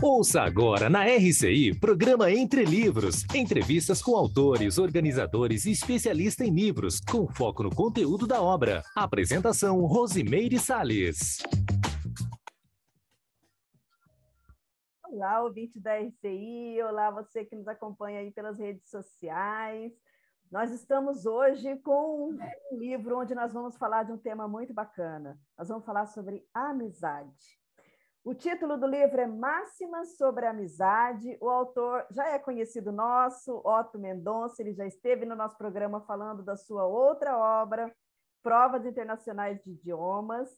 Ouça agora na RCI, programa Entre Livros. Entrevistas com autores, organizadores e especialistas em livros, com foco no conteúdo da obra. Apresentação, Rosimeire Salles. Olá, ouvinte da RCI. Olá, você que nos acompanha aí pelas redes sociais. Nós estamos hoje com um livro onde nós vamos falar de um tema muito bacana. Nós vamos falar sobre amizade. O título do livro é Máximas sobre a Amizade. O autor já é conhecido nosso, Otto Mendonça. Ele já esteve no nosso programa falando da sua outra obra, Provas Internacionais de Idiomas.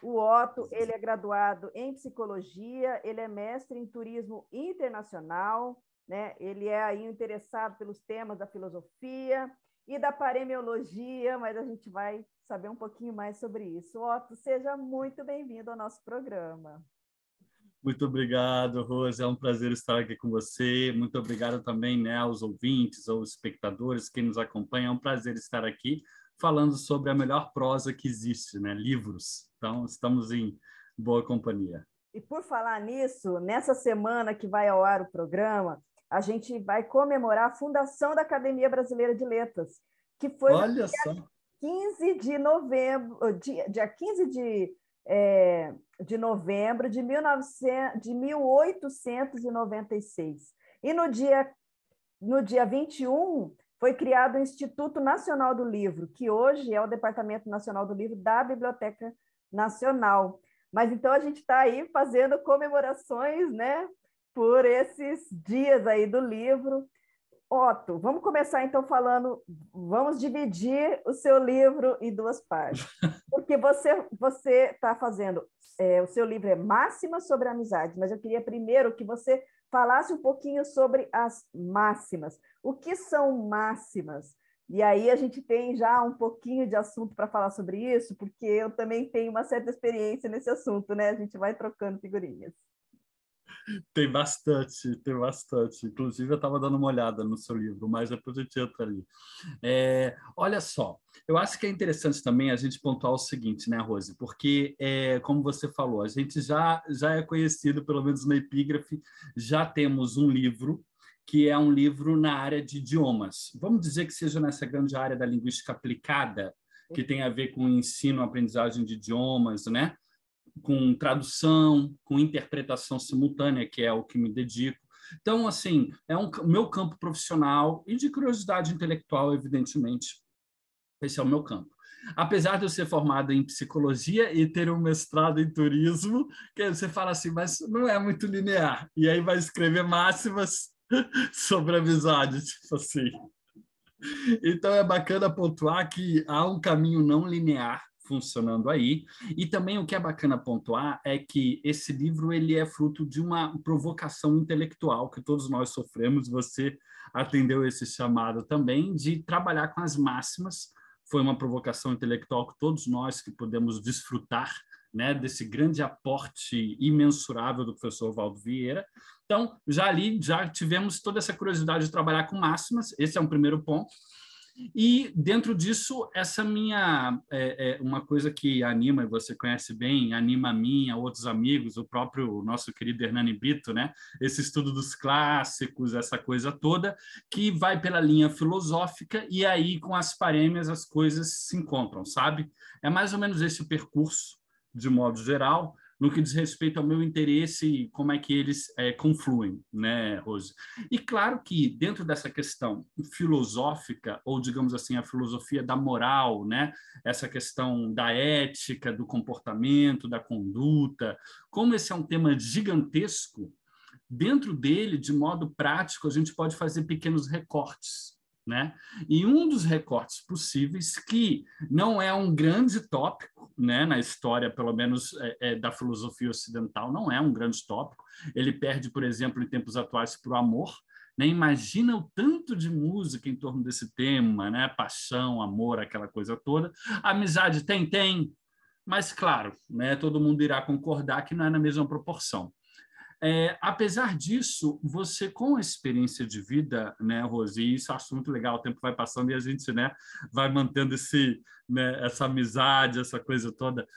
O Otto, ele é graduado em psicologia, ele é mestre em turismo internacional, né? Ele é aí interessado pelos temas da filosofia e da paremiologia, mas a gente vai saber um pouquinho mais sobre isso. Otto, seja muito bem-vindo ao nosso programa. Muito obrigado, Rose. É um prazer estar aqui com você. Muito obrigado também, né, aos ouvintes, aos espectadores que nos acompanham. É um prazer estar aqui falando sobre a melhor prosa que existe, né, livros. Então, estamos em boa companhia. E por falar nisso, nessa semana que vai ao ar o programa, a gente vai comemorar a fundação da Academia Brasileira de Letras, que foi Olha só. 15 de novembro, dia 15 de novembro de 1896. E no dia 21 foi criado o Instituto Nacional do Livro, que hoje é o Departamento Nacional do Livro da Biblioteca Nacional. Mas então a gente está aí fazendo comemorações, né, por esses dias aí do livro. Otto, vamos começar então vamos dividir o seu livro em duas partes, porque você está fazendo, o seu livro é Máximas sobre a Amizade, mas eu queria primeiro que você falasse um pouquinho sobre as máximas. O que são máximas? E aí a gente tem já um pouquinho de assunto para falar sobre isso, porque eu também tenho uma certa experiência nesse assunto, né? A gente vai trocando figurinhas. Tem bastante, tem bastante. Inclusive, eu estava dando uma olhada no seu livro, mas depois a gente entra ali. Olha só, eu acho que é interessante também a gente pontuar o seguinte, né, Rose? Porque, como você falou, a gente já é conhecido, pelo menos na Epígrafe, já temos um livro que é um livro na área de idiomas. Vamos dizer que seja nessa grande área da linguística aplicada, que tem a ver com ensino, aprendizagem de idiomas, né? Com tradução, com interpretação simultânea, que é o que me dedico. Então, assim, é o meu campo profissional e de curiosidade intelectual, evidentemente. Esse é o meu campo. Apesar de eu ser formado em psicologia e ter um mestrado em turismo, que você fala assim, mas não é muito linear. E aí vai escrever máximas sobre amizade, tipo assim. Então, é bacana pontuar que há um caminho não linear funcionando aí. E também o que é bacana pontuar é que esse livro ele é fruto de uma provocação intelectual que todos nós sofremos. Você atendeu esse chamado também de trabalhar com as máximas. Foi uma provocação intelectual que todos nós que podemos desfrutar, né, desse grande aporte imensurável do professor Valdo Vieira. Então, já tivemos toda essa curiosidade de trabalhar com máximas. Esse é um primeiro ponto. E dentro disso, essa minha uma coisa que anima, e você conhece bem, anima a mim, a outros amigos, o próprio nosso querido Hernani Brito, né? Esse estudo dos clássicos, essa coisa toda, que vai pela linha filosófica e aí com as parêmias as coisas se encontram, sabe? É mais ou menos esse o percurso, de modo geral, no que diz respeito ao meu interesse e como é que eles confluem, né, Rose? E claro que dentro dessa questão filosófica, ou digamos assim, a filosofia da moral, né, essa questão da ética, do comportamento, da conduta, como esse é um tema gigantesco, dentro dele, de modo prático, a gente pode fazer pequenos recortes, né? E um dos recortes possíveis, que não é um grande tópico, né, na história, pelo menos da filosofia ocidental, não é um grande tópico. Ele perde, por exemplo, em tempos atuais, para o amor. Né? Imagina o tanto de música em torno desse tema, né? Paixão, amor, aquela coisa toda. A amizade tem, mas claro, né, todo mundo irá concordar que não é na mesma proporção. Apesar disso, você, com a experiência de vida, né, Rose, e isso eu acho muito legal, o tempo vai passando e a gente, né, vai mantendo essa amizade, essa coisa toda.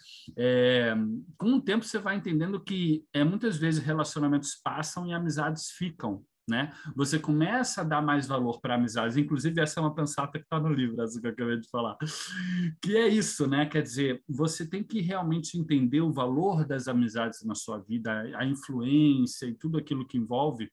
Com o tempo, você vai entendendo que muitas vezes relacionamentos passam e amizades ficam. Né? Você começa a dar mais valor para amizades, inclusive essa é uma pensata que está no livro, essa que eu acabei de falar, que é isso, né? Quer dizer, você tem que realmente entender o valor das amizades na sua vida, a influência e tudo aquilo que envolve,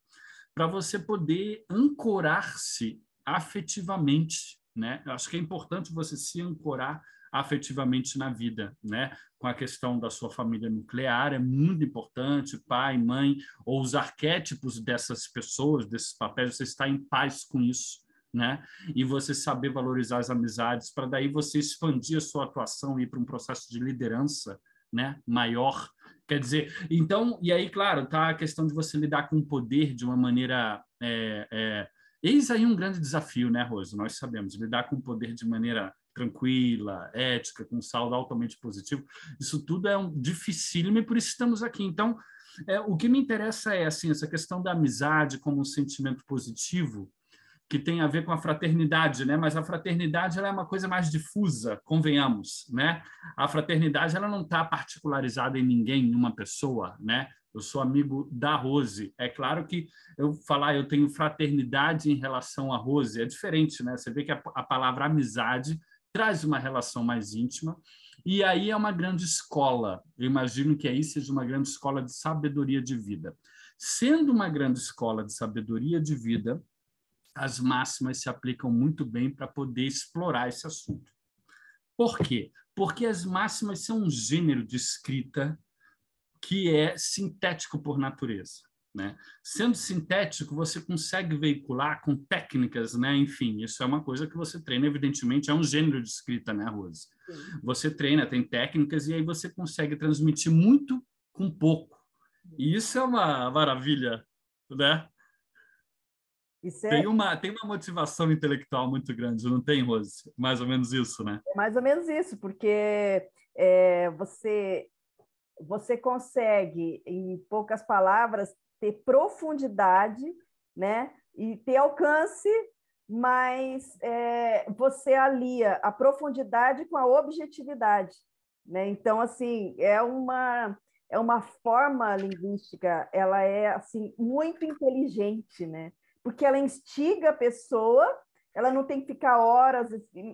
para você poder ancorar-se afetivamente, né? Eu acho que é importante você se ancorar afetivamente na vida, né? Com a questão da sua família nuclear, é muito importante, pai, mãe, ou os arquétipos dessas pessoas, desses papéis, você está em paz com isso, né? E você saber valorizar as amizades, para daí você expandir a sua atuação e ir para um processo de liderança, né? Maior. Quer dizer, então, e aí, claro, tá a questão de você lidar com o poder de uma maneira... Eis aí um grande desafio, né, Rose? Nós sabemos, lidar com o poder de maneira tranquila, ética, com um saldo altamente positivo, isso tudo é dificílimo e por isso estamos aqui. Então, o que me interessa é assim, essa questão da amizade como um sentimento positivo, que tem a ver com a fraternidade, né? Mas a fraternidade ela é uma coisa mais difusa, convenhamos, né? A fraternidade ela não está particularizada em ninguém, em uma pessoa, né? Eu sou amigo da Rose. É claro que eu tenho fraternidade em relação à Rose é diferente, né? Você vê que a palavra amizade traz uma relação mais íntima e aí é uma grande escola. Eu imagino que aí seja uma grande escola de sabedoria de vida. Sendo uma grande escola de sabedoria de vida, as máximas se aplicam muito bem para poder explorar esse assunto. Por quê? Porque as máximas são um gênero de escrita que é sintético por natureza, né? Sendo sintético, você consegue veicular com técnicas, né? Enfim, isso é uma coisa que você treina, evidentemente, é um gênero de escrita, né, Rose? Sim. Você treina, tem técnicas, e aí você consegue transmitir muito com pouco. E isso é uma maravilha, né? Tem uma motivação intelectual muito grande, não tem, Rose? Mais ou menos isso, né? É mais ou menos isso, porque você consegue, em poucas palavras, ter profundidade, né? E ter alcance, mas você alia a profundidade com a objetividade, né? Então, assim, é uma forma linguística, ela é assim muito inteligente, né? Porque ela instiga a pessoa, ela não tem que ficar horas,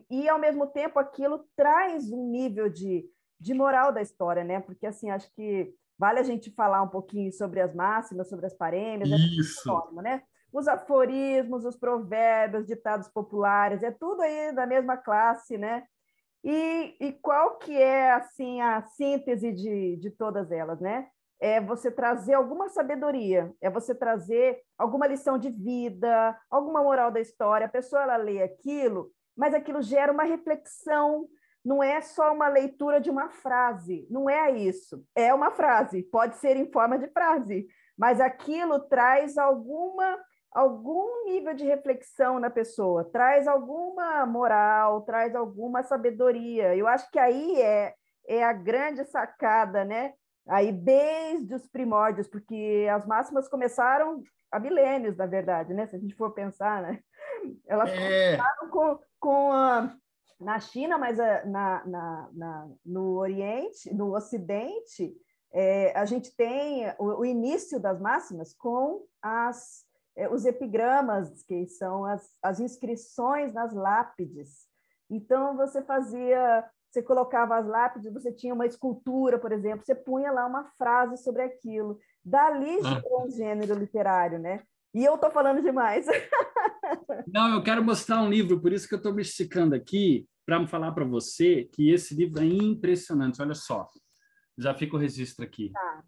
e ao mesmo tempo aquilo traz um nível de moral da história, né? Porque assim, acho que vale a gente falar um pouquinho sobre as máximas, sobre as parêmias, isso, né? Os aforismos, os provérbios, ditados populares, é tudo aí da mesma classe, né? E qual que é assim a síntese de todas elas, né? É você trazer alguma sabedoria, é você trazer alguma lição de vida, alguma moral da história. A pessoa ela lê aquilo, mas aquilo gera uma reflexão. Não é só uma leitura de uma frase, não é isso. É uma frase, pode ser em forma de frase, mas aquilo traz algum nível de reflexão na pessoa, traz alguma moral, traz alguma sabedoria. Eu acho que aí é a grande sacada, né? Aí desde os primórdios, porque as máximas começaram há milênios, na verdade, né? Se a gente for pensar, né? Elas começaram na China, mas no Oriente, no Ocidente, a gente tem o início das máximas com os epigramas, que são as inscrições nas lápides. Então, você colocava as lápides, você tinha uma escultura, por exemplo, você punha lá uma frase sobre aquilo. Dali gerou um gênero literário, né? E eu estou falando demais. Não, eu quero mostrar um livro, por isso que eu estou me esticando aqui, para falar para você que esse livro é impressionante. Olha só, já fica o registro aqui. Tá.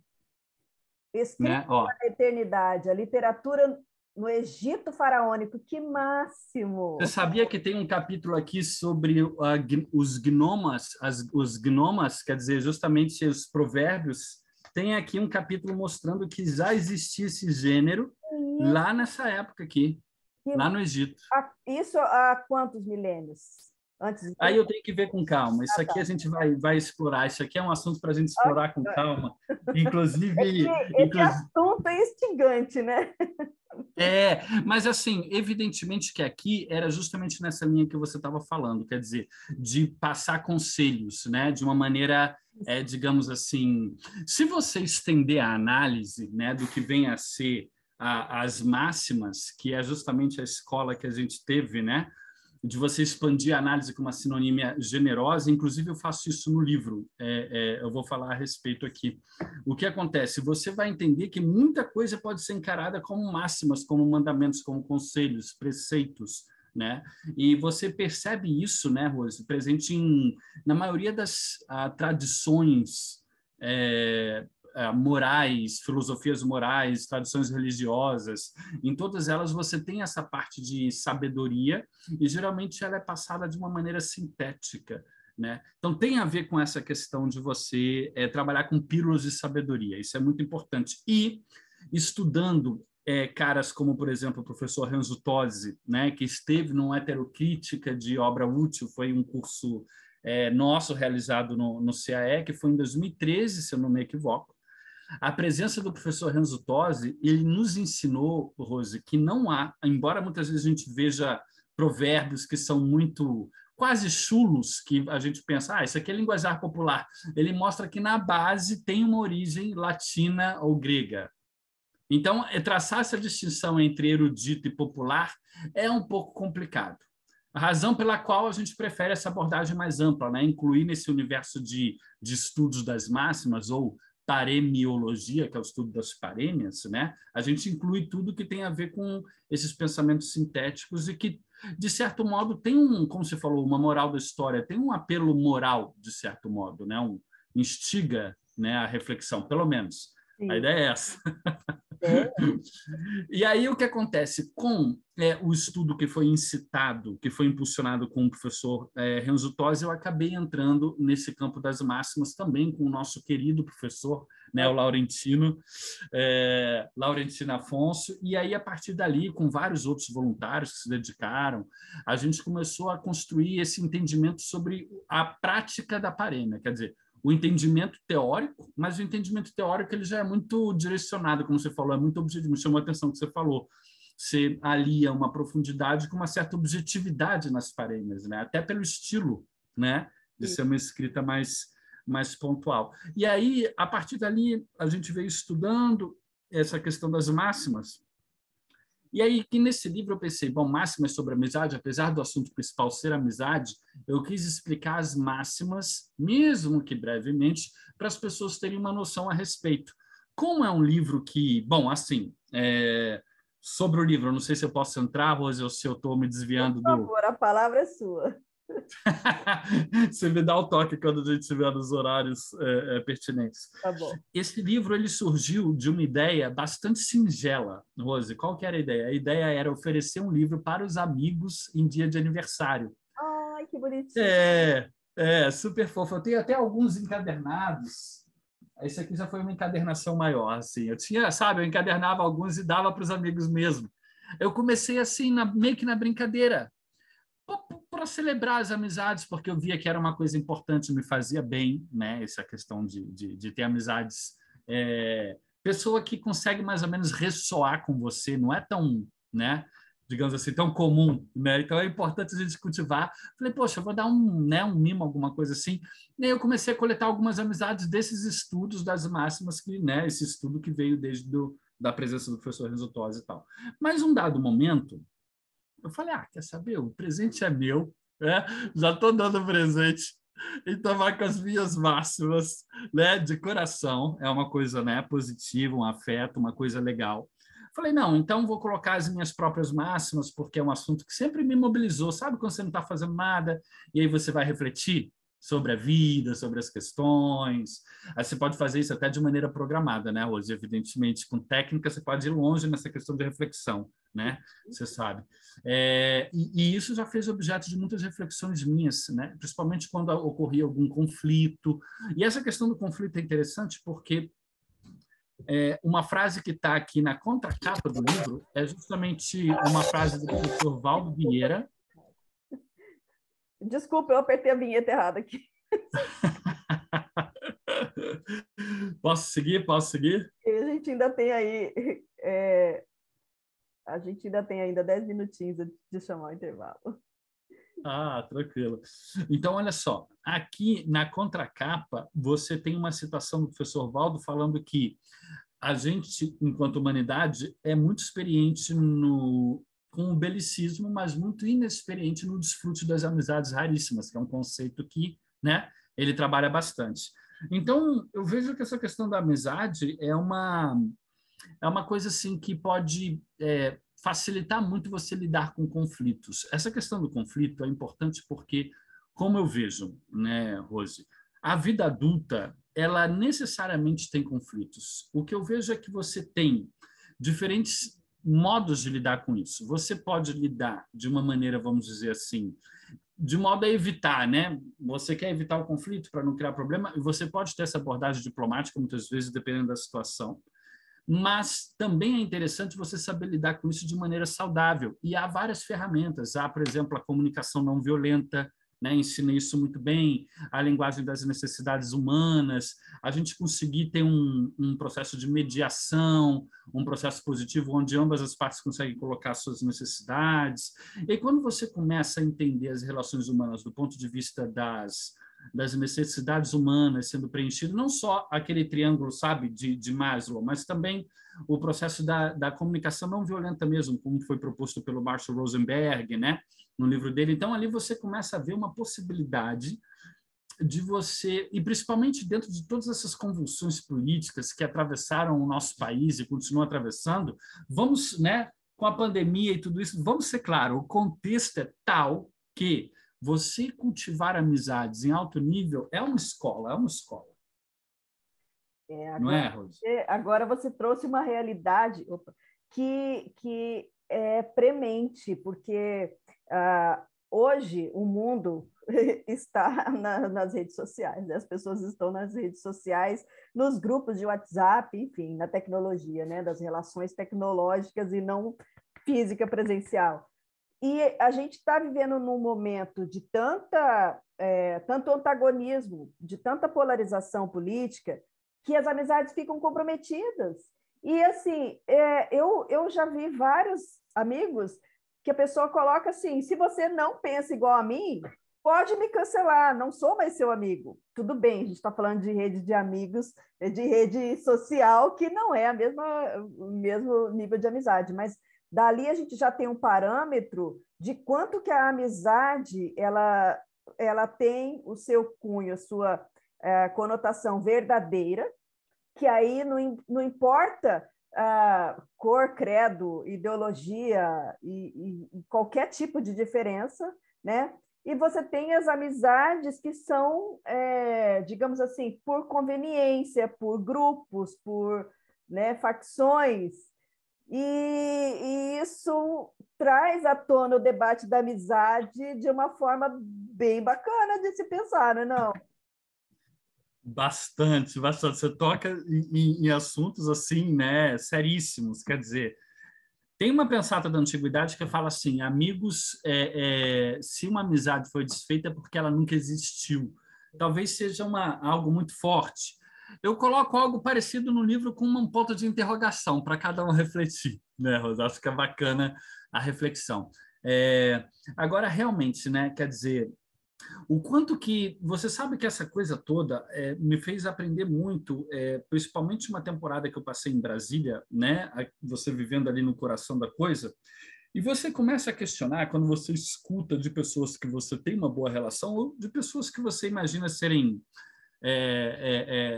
Escrito né? na eternidade, a literatura no Egito faraônico, que máximo! Você sabia que tem um capítulo aqui sobre os gnomas, os gnomas, quer dizer, justamente os provérbios? Tem aqui um capítulo mostrando que já existia esse gênero lá nessa época aqui, lá no Egito. Isso há quantos milênios? Antes Aí eu tenho que ver com calma. Isso aqui tá. a gente vai explorar. Isso aqui é um assunto para a gente explorar com calma. Inclusive, Esse assunto é instigante, né? mas assim, evidentemente que aqui era justamente nessa linha que você estava falando, quer dizer, de passar conselhos, né, de uma maneira, digamos assim, se você estender a análise, né, do que vem a ser as máximas, que é justamente a escola que a gente teve, né, de você expandir a análise com uma sinonímia generosa, inclusive eu faço isso no livro, eu vou falar a respeito aqui. O que acontece? Você vai entender que muita coisa pode ser encarada como máximas, como mandamentos, como conselhos, preceitos, né? E você percebe isso, né, Rose, presente na maioria das tradições morais, filosofias morais, tradições religiosas. Em todas elas você tem essa parte de sabedoria e geralmente ela é passada de uma maneira sintética, né? Então tem a ver com essa questão de você trabalhar com pílulas de sabedoria. Isso é muito importante. E estudando caras como, por exemplo, o professor Renzo Tozzi, né, que esteve numa heterocrítica de obra útil, foi um curso nosso realizado no CAE, que foi em 2013, se eu não me equivoco. A presença do professor Renzo Tozzi, ele nos ensinou, Rose, que não há, embora muitas vezes a gente veja provérbios que são muito quase chulos, que a gente pensa, isso aqui é linguajar popular. Ele mostra que na base tem uma origem latina ou grega. Então, traçar essa distinção entre erudito e popular é um pouco complicado. A razão pela qual a gente prefere essa abordagem mais ampla, né? Incluir nesse universo de estudos das máximas ou paremiologia, que é o estudo das parêmias, né? A gente inclui tudo que tem a ver com esses pensamentos sintéticos e que, de certo modo, tem como você falou, uma moral da história, tem um apelo moral, de certo modo, né? Instiga, né, a reflexão, pelo menos. Sim. A ideia é essa. E aí o que acontece com o estudo que foi incitado, que foi impulsionado com o professor Renzo Tozzi, eu acabei entrando nesse campo das máximas também com o nosso querido professor, né, o Laurentino Afonso, e aí a partir dali, com vários outros voluntários que se dedicaram, a gente começou a construir esse entendimento sobre a prática da parêmia, quer dizer, o entendimento teórico, mas o entendimento teórico ele já é muito direcionado, como você falou, é muito objetivo. Me chamou a atenção o que você falou. Você alia uma profundidade com uma certa objetividade nas parêmias, né? Até pelo estilo, né? De ser uma escrita mais pontual. E aí, a partir dali, a gente veio estudando essa questão das máximas. E aí, que nesse livro eu pensei, bom, máximas sobre amizade, apesar do assunto principal ser amizade, eu quis explicar as máximas, mesmo que brevemente, para as pessoas terem uma noção a respeito. Como é um livro que, bom, assim, sobre o livro, eu não sei se eu posso entrar, Rose, ou se eu estou me desviando Por favor, a palavra é sua. Você me dá o toque quando a gente estiver nos horários pertinentes. Tá bom. Esse livro ele surgiu de uma ideia bastante singela, Rose. Qual que era a ideia? A ideia era oferecer um livro para os amigos em dia de aniversário. Ai, que bonitinho. Super fofo. Eu tenho até alguns encadernados. Esse aqui já foi uma encadernação maior, assim. Eu encadernava alguns e dava para os amigos mesmo. Eu comecei assim, meio que na brincadeira, para celebrar as amizades, porque eu via que era uma coisa importante, me fazia bem, né? Essa questão de ter amizades. Pessoa que consegue mais ou menos ressoar com você, não é tão, né? Digamos assim, tão comum, né? Então é importante a gente cultivar. Falei, poxa, eu vou dar um mimo, alguma coisa assim. E aí eu comecei a coletar algumas amizades desses estudos das máximas, né? Esse estudo que veio desde da presença do professor Renzo Tozzi e tal. Mas um dado momento, eu falei, quer saber? O presente é meu, né? Já estou dando presente. Então, vai com as minhas máximas, né? De coração. É uma coisa, né, positiva, um afeto, uma coisa legal. Falei, não, então vou colocar as minhas próprias máximas, porque é um assunto que sempre me mobilizou. Sabe quando você não está fazendo nada e aí você vai refletir sobre a vida, sobre as questões? Aí você pode fazer isso até de maneira programada, né, Rose? Evidentemente, com técnica, você pode ir longe nessa questão de reflexão, né? Você sabe. E isso já fez objeto de muitas reflexões minhas, né? Principalmente quando ocorria algum conflito. E essa questão do conflito é interessante porque uma frase que está aqui na contracapa do livro é justamente uma frase do professor Valdo Vieira. Desculpa, eu apertei a vinheta errada aqui. Posso seguir? Posso seguir? A gente ainda tem aí... a gente ainda tem ainda 10 minutinhos de chamar o intervalo. Ah, tranquilo. Então, olha só, aqui na contracapa, você tem uma citação do professor Valdo falando que a gente, enquanto humanidade, é muito experiente com o belicismo, mas muito inexperiente no desfrute das amizades raríssimas, que é um conceito que, né, ele trabalha bastante. Então, eu vejo que essa questão da amizade é uma coisa assim que pode facilitar muito você lidar com conflitos. Essa questão do conflito é importante porque, como eu vejo, né, Rose, a vida adulta, ela necessariamente tem conflitos. O que eu vejo é que você tem diferentes modos de lidar com isso. Você pode lidar de uma maneira, vamos dizer assim, de modo a evitar, né? Você quer evitar o conflito para não criar problema, e você pode ter essa abordagem diplomática, muitas vezes, dependendo da situação. Mas também é interessante você saber lidar com isso de maneira saudável. E há várias ferramentas. Há, por exemplo, a comunicação não violenta, né? Ensina isso muito bem, a linguagem das necessidades humanas, a gente conseguir ter um processo de mediação, um processo positivo onde ambas as partes conseguem colocar suas necessidades. E quando você começa a entender as relações humanas do ponto de vista das necessidades humanas sendo preenchido, não só aquele triângulo, sabe, de Maslow, mas também o processo da comunicação não violenta mesmo, como foi proposto pelo Marshall Rosenberg, né, no livro dele. Então, ali você começa a ver uma possibilidade de você, e principalmente dentro de todas essas convulsões políticas que atravessaram o nosso país e continuam atravessando, vamos, né, com a pandemia e tudo isso, vamos ser claros, o contexto é tal que você cultivar amizades em alto nível é uma escola, Agora, não é, Rose? Agora você trouxe uma realidade que é premente, porque hoje o mundo está nas redes sociais, né? As pessoas estão nas redes sociais, nos grupos de WhatsApp, enfim, na tecnologia, né? Das relações tecnológicas e não física presencial. E a gente está vivendo num momento de tanto antagonismo, de tanta polarização política, que as amizades ficam comprometidas. E, assim, eu já vi vários amigos que a pessoa coloca assim, se você não pensa igual a mim, pode me cancelar, não sou mais seu amigo. Tudo bem, a gente está falando de rede de amigos, de rede social, que não é o mesmo nível de amizade, mas dali a gente já tem um parâmetro de quanto que a amizade ela tem o seu cunho, a sua conotação verdadeira, que aí não importa cor, credo, ideologia e qualquer tipo de diferença, né? E você tem as amizades que são, digamos assim, por conveniência, por grupos, por, né, facções. E isso traz à tona o debate da amizade de uma forma bem bacana de se pensar, não é não? Bastante, bastante. Você toca em assuntos assim, né, seríssimos. Quer dizer, tem uma pensata da antiguidade que fala assim: amigos, se uma amizade foi desfeita é porque ela nunca existiu. Talvez seja algo muito forte. Eu coloco algo parecido no livro com um ponto de interrogação para cada um refletir, né, Rosa? Acho que é bacana a reflexão. Agora, realmente, né, quer dizer, o quanto que... Você sabe que essa coisa toda me fez aprender muito, principalmente uma temporada que eu passei em Brasília, né, você vivendo ali no coração da coisa, e você começa a questionar quando você escuta de pessoas que você tem uma boa relação ou de pessoas que você imagina serem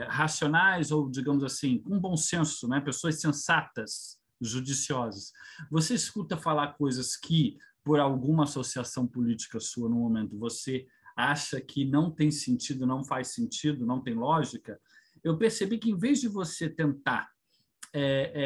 racionais ou, digamos assim, com bom senso, né? Pessoas sensatas, judiciosas. Você escuta falar coisas que, por alguma associação política sua no momento, você acha que não tem sentido, não faz sentido, não tem lógica. Eu percebi que, em vez de você tentar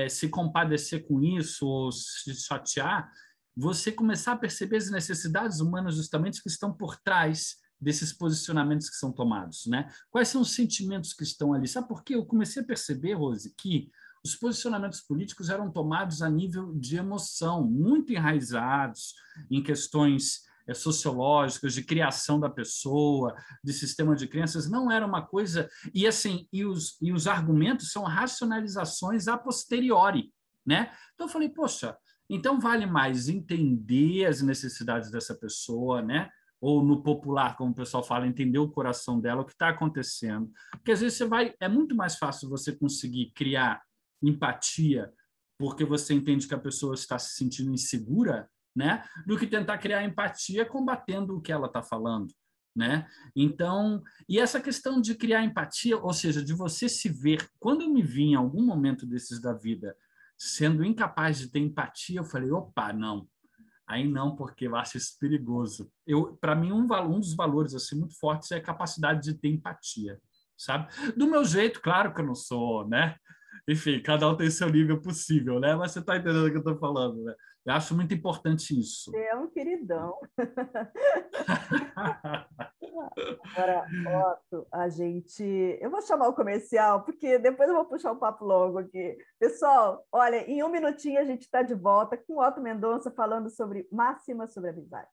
se compadecer com isso ou se chatear, você começar a perceber as necessidades humanas justamente que estão por trás desses posicionamentos que são tomados, né? Quais são os sentimentos que estão ali? Sabe por quê? Eu comecei a perceber, Rose, que os posicionamentos políticos eram tomados a nível de emoção, muito enraizados em questões sociológicas, de criação da pessoa, de sistema de crenças, não era uma coisa... E, assim, os argumentos são racionalizações a posteriori, né? Então, eu falei, poxa, então vale mais entender as necessidades dessa pessoa, né? Ou no popular, como o pessoal fala, entender o coração dela, o que está acontecendo. Porque, às vezes, é muito mais fácil você conseguir criar empatia porque você entende que a pessoa está se sentindo insegura, né? Do que tentar criar empatia combatendo o que ela está falando, né? Então, e essa questão de criar empatia, ou seja, de você se ver, quando eu me vi em algum momento desses da vida sendo incapaz de ter empatia, eu falei, opa, não. Aí não, porque eu acho isso perigoso. Para mim, um dos valores assim muito fortes é a capacidade de ter empatia, sabe? Do meu jeito, claro que eu não sou, né? Enfim, cada um tem seu nível possível, né? Mas você está entendendo o que eu estou falando, né? Eu acho muito importante isso. Você é um queridão. Agora, Otto, eu vou chamar o comercial, porque depois eu vou puxar um papo longo aqui. Pessoal, olha, em um minutinho a gente está de volta com o Otto Mendonça falando sobre máximas sobre amizade.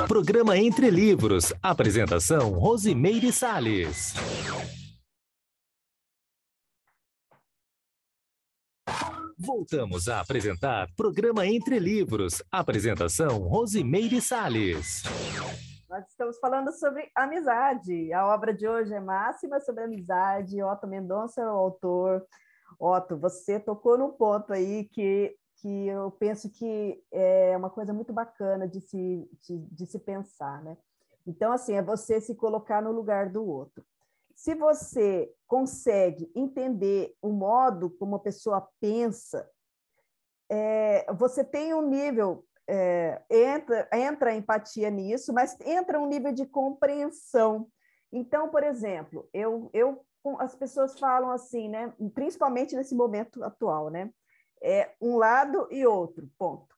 Programa Entre Livros. Apresentação, Rosimeire Salles. Voltamos a apresentar Programa Entre Livros. Apresentação, Rosimeire Salles. Nós estamos falando sobre amizade. A obra de hoje é Máxima sobre Amizade. Otto Mendonça é o autor. Otto, você tocou num ponto aí que eu penso que é uma coisa muito bacana de se pensar, né? Então, assim, é você se colocar no lugar do outro. Se você consegue entender o modo como a pessoa pensa, você tem um nível, entra a empatia nisso, mas entra um nível de compreensão. Então, por exemplo, as pessoas falam assim, né? Principalmente nesse momento atual, né? Um lado e outro, ponto.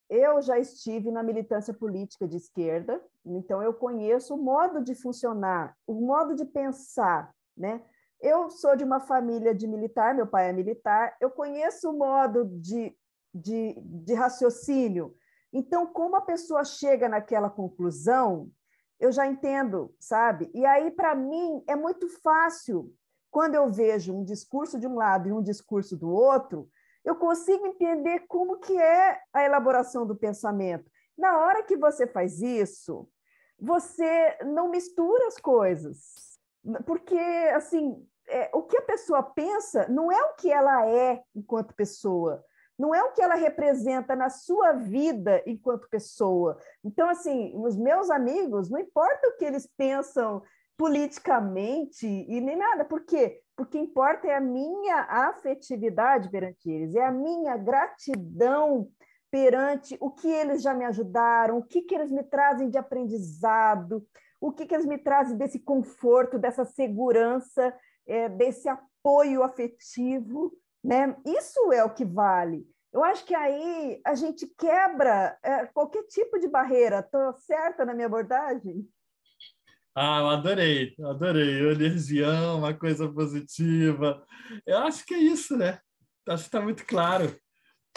Eu já estive na militância política de esquerda, então eu conheço o modo de funcionar, o modo de pensar, né? Eu sou de uma família de militar, meu pai é militar, eu conheço o modo de raciocínio. Então, como a pessoa chega naquela conclusão, eu já entendo, sabe? E aí, para mim, é muito fácil, quando eu vejo um discurso de um lado e um discurso do outro, eu consigo entender como que é a elaboração do pensamento. Na hora que você faz isso, você não mistura as coisas, porque assim, o que a pessoa pensa não é o que ela é enquanto pessoa, não é o que ela representa na sua vida enquanto pessoa. Então, assim, os meus amigos, não importa o que eles pensam politicamente e nem nada, por quê? Porque importa é a minha afetividade perante eles, é a minha gratidão perante o que eles já me ajudaram, o que eles me trazem de aprendizado, o que eles me trazem desse conforto, dessa segurança, desse apoio afetivo, né? Isso é o que vale. Eu acho que aí a gente quebra qualquer tipo de barreira. Estou certa na minha abordagem? Ah, eu adorei. Energia, uma coisa positiva. Eu acho que é isso, né? Acho que está muito claro.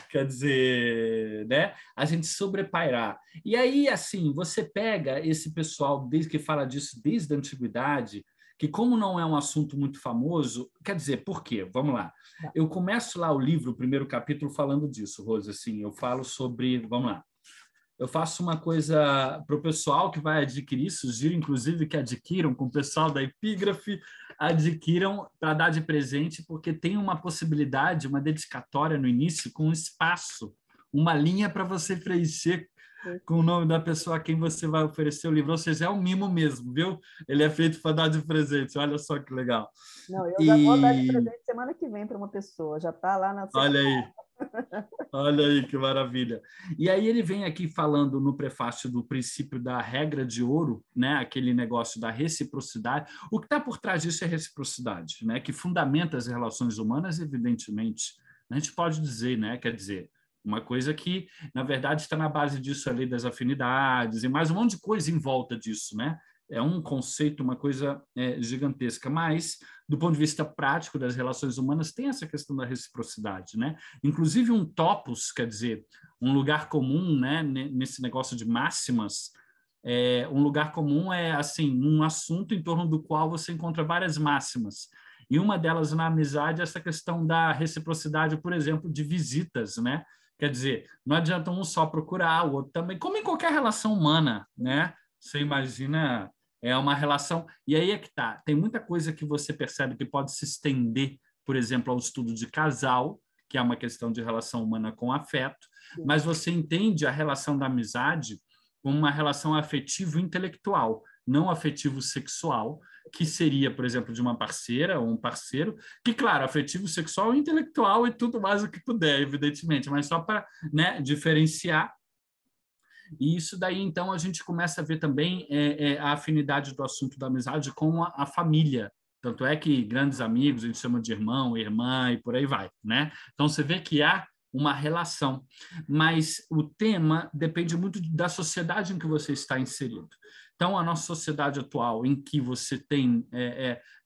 Quer dizer, né? A gente sobrepairar. E aí, assim, você pega esse pessoal desde que fala disso desde a antiguidade, que como não é um assunto muito famoso, quer dizer, por quê? Vamos lá. Eu começo lá o livro, o primeiro capítulo, falando disso, Rose, assim, eu falo sobre, vamos lá. Eu faço uma coisa para o pessoal que vai adquirir, sugiro inclusive que adquiram, com o pessoal da Epígrafe, adquiram para dar de presente, porque tem uma possibilidade, uma dedicatória no início, com um espaço, uma linha para você preencher com o nome da pessoa a quem você vai oferecer o livro. Ou seja, é um mimo mesmo, viu? Ele é feito para dar de presente, olha só que legal. Não, eu já vou dar de presente semana que vem para uma pessoa, já está lá na Olha aí. Olha aí que maravilha. E aí ele vem aqui falando no prefácio do princípio da regra de ouro, né? Aquele negócio da reciprocidade. O que está por trás disso é reciprocidade, né? Que fundamenta as relações humanas, evidentemente. A gente pode dizer, né? Quer dizer, uma coisa que, na verdade, está na base disso ali das afinidades e mais um monte de coisa em volta disso, né? É um conceito, uma coisa gigantesca, mas do ponto de vista prático das relações humanas, tem essa questão da reciprocidade, né? Inclusive um topos, quer dizer, um lugar comum, né, nesse negócio de máximas, um lugar comum é assim, um assunto em torno do qual você encontra várias máximas. E uma delas na amizade é essa questão da reciprocidade, por exemplo, de visitas, né? Quer dizer, não adianta um só procurar, o outro também, como em qualquer relação humana, né? Você imagina, é uma relação... E aí é que tá, tem muita coisa que você percebe que pode se estender, por exemplo, ao estudo de casal, que é uma questão de relação humana com afeto, mas você entende a relação da amizade como uma relação afetivo-intelectual, não afetivo-sexual, que seria, por exemplo, de uma parceira ou um parceiro, que, claro, afetivo, sexual, intelectual e tudo mais o que puder, evidentemente, mas só para, né, diferenciar. E isso daí, então, a gente começa a ver também a afinidade do assunto da amizade com a família. Tanto é que grandes amigos a gente chama de irmão, irmã e por aí vai, né? Então, você vê que há uma relação, mas o tema depende muito da sociedade em que você está inserido. Então, a nossa sociedade atual, em que você tem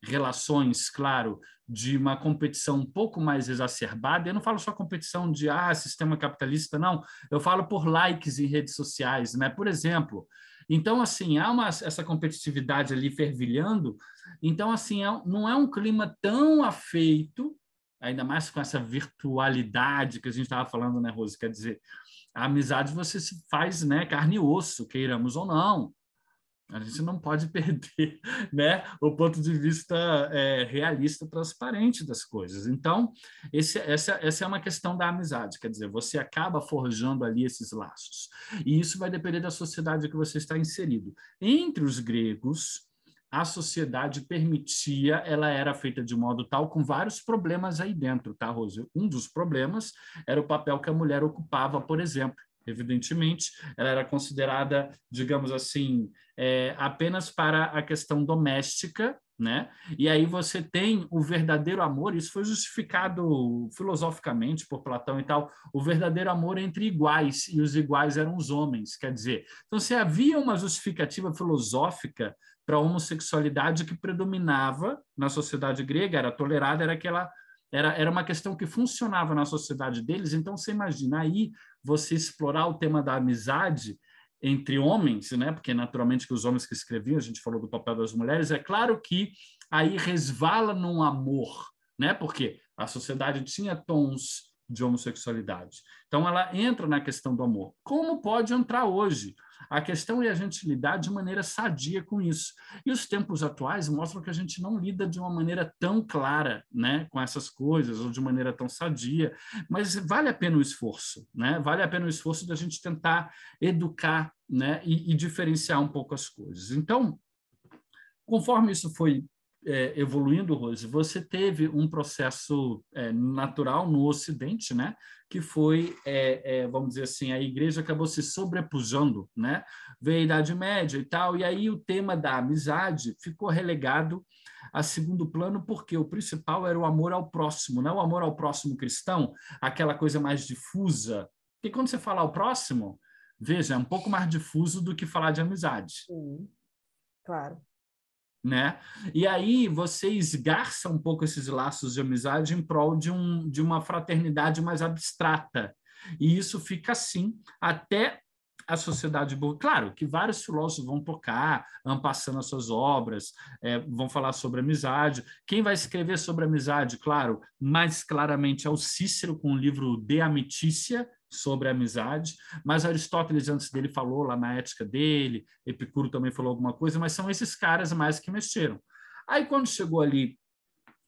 relações, claro, de uma competição um pouco mais exacerbada, eu não falo só competição de sistema capitalista, não, eu falo por likes em redes sociais, né? Por exemplo. Então, assim, há essa competitividade ali fervilhando, então, assim, não é um clima tão afeito, ainda mais com essa virtualidade que a gente estava falando, né, Rose? Quer dizer, a amizade você se faz, né, carne e osso, queiramos ou não. A gente não pode perder, né, o ponto de vista realista, transparente das coisas. Então, essa é uma questão da amizade, quer dizer, você acaba forjando ali esses laços. E isso vai depender da sociedade que você está inserido. Entre os gregos, a sociedade permitia, ela era feita de modo tal, com vários problemas aí dentro, tá, Rose? Um dos problemas era o papel que a mulher ocupava, por exemplo. Evidentemente, ela era considerada, digamos assim, apenas para a questão doméstica, né? E aí você tem o verdadeiro amor, isso foi justificado filosoficamente por Platão e tal, o verdadeiro amor entre iguais, e os iguais eram os homens, quer dizer. Então, se havia uma justificativa filosófica para a homossexualidade que predominava na sociedade grega, era tolerada, era uma questão que funcionava na sociedade deles. Então, você imagina aí você explorar o tema da amizade entre homens, né? Porque naturalmente que os homens que escreviam, a gente falou do papel das mulheres, é claro que aí resvala num amor, né? Porque a sociedade tinha tons de homossexualidade. Então, ela entra na questão do amor. Como pode entrar hoje? A questão é a gente lidar de maneira sadia com isso. E os tempos atuais mostram que a gente não lida de uma maneira tão clara, né, com essas coisas, ou de maneira tão sadia, mas vale a pena o esforço, né? Vale a pena o esforço da gente tentar educar, né, e diferenciar um pouco as coisas. Então, conforme isso foi evoluindo, Rose, você teve um processo natural no Ocidente, né? Que foi, vamos dizer assim, a igreja acabou se sobrepujando, né? Veio a Idade Média e tal, e aí o tema da amizade ficou relegado a segundo plano, porque o principal era o amor ao próximo, né? O amor ao próximo cristão, aquela coisa mais difusa. Porque quando você fala ao próximo, veja, é um pouco mais difuso do que falar de amizade. Sim, claro. Né? E aí você esgarça um pouco esses laços de amizade em prol de uma fraternidade mais abstrata. E isso fica assim até a sociedade boa. Claro que vários filósofos vão tocar, passando as suas obras, vão falar sobre amizade. Quem vai escrever sobre amizade, claro, mais claramente é o Cícero, com o livro De Amicitia, sobre a amizade, mas Aristóteles antes dele falou lá na Ética dele, Epicuro também falou alguma coisa, mas são esses caras mais que mexeram. Aí quando chegou ali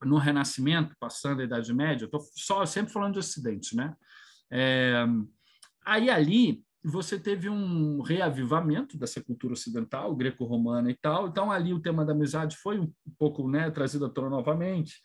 no Renascimento, passando a Idade Média, eu estou sempre falando de Ocidente, né? Aí ali você teve um reavivamento dessa cultura ocidental, greco-romana e tal, então ali o tema da amizade foi um pouco, né, trazido à tona novamente,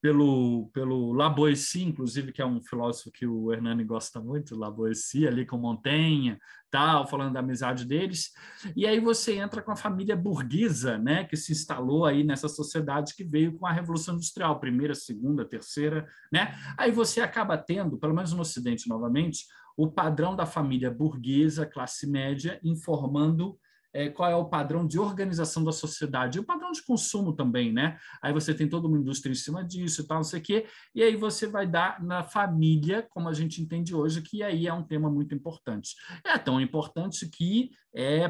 pelo Lavoisier, inclusive, que é um filósofo que o Hernani gosta muito, Lavoisier, ali com Montaigne, tal, falando da amizade deles. E aí você entra com a família burguesa, né, que se instalou aí nessa sociedade que veio com a Revolução Industrial, primeira, segunda, terceira, né? Aí você acaba tendo, pelo menos no Ocidente novamente, o padrão da família burguesa, classe média, informando qual é o padrão de organização da sociedade, e o padrão de consumo também, né? Aí você tem toda uma indústria em cima disso e tal, não sei o quê, e aí você vai dar na família, como a gente entende hoje, que aí é um tema muito importante. É tão importante que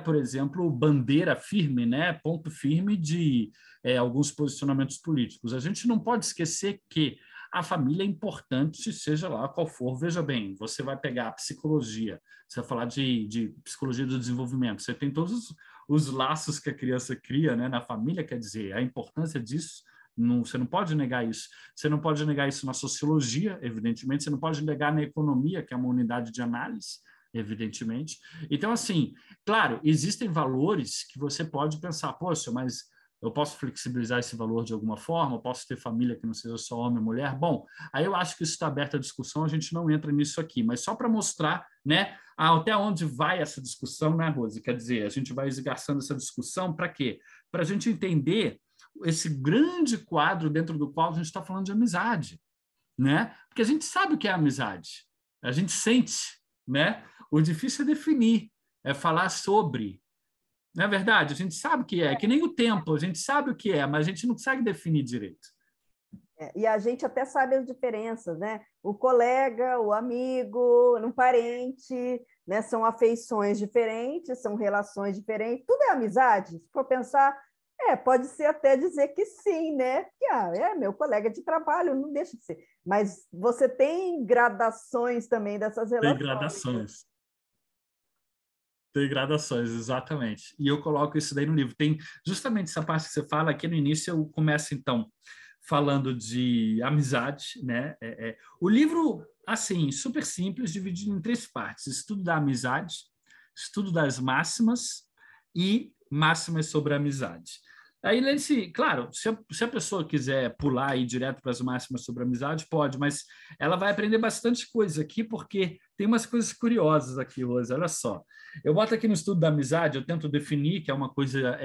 por exemplo, bandeira firme, né? Ponto firme de alguns posicionamentos políticos. A gente não pode esquecer que a família é importante, seja lá qual for. Veja bem, você vai pegar a psicologia, você vai falar de psicologia do desenvolvimento, você tem todos os laços que a criança cria, né, na família, quer dizer, a importância disso, você não pode negar isso. Você não pode negar isso na sociologia, evidentemente, você não pode negar na economia, que é uma unidade de análise, evidentemente. Então, assim, claro, existem valores que você pode pensar, poxa, mas eu posso flexibilizar esse valor de alguma forma, eu posso ter família que não seja só homem e mulher. Bom, aí eu acho que isso está aberto à discussão, a gente não entra nisso aqui, mas só para mostrar, né, até onde vai essa discussão, né, Rose? Quer dizer, a gente vai esgarçando essa discussão para quê? Para a gente entender esse grande quadro dentro do qual a gente está falando de amizade, né? Porque a gente sabe o que é amizade, a gente sente, né? O difícil é definir, é falar sobre. Não é verdade? A gente sabe o que é que nem o tempo, a gente sabe o que é, mas a gente não consegue definir direito. E a gente até sabe as diferenças, né? O colega, o amigo, um parente, né? São afeições diferentes, são relações diferentes, tudo é amizade. Se for pensar, pode ser até dizer que sim, né? Que é meu colega de trabalho, não deixa de ser. Mas você tem gradações também dessas relações. Tem gradações. Tem gradações, exatamente. E eu coloco isso daí no livro. Tem justamente essa parte que você fala, aqui no início eu começo, então, falando de amizade, né? O livro, assim, super simples, dividido em 3 partes. Estudo da amizade, estudo das máximas e máximas sobre a amizade. Aí, claro, se a pessoa quiser pular e ir direto para as máximas sobre a amizade, pode, mas ela vai aprender bastante coisa aqui, porque tem umas coisas curiosas aqui, Rosa, olha só. Eu boto aqui no estudo da amizade, eu tento definir que é uma coisa,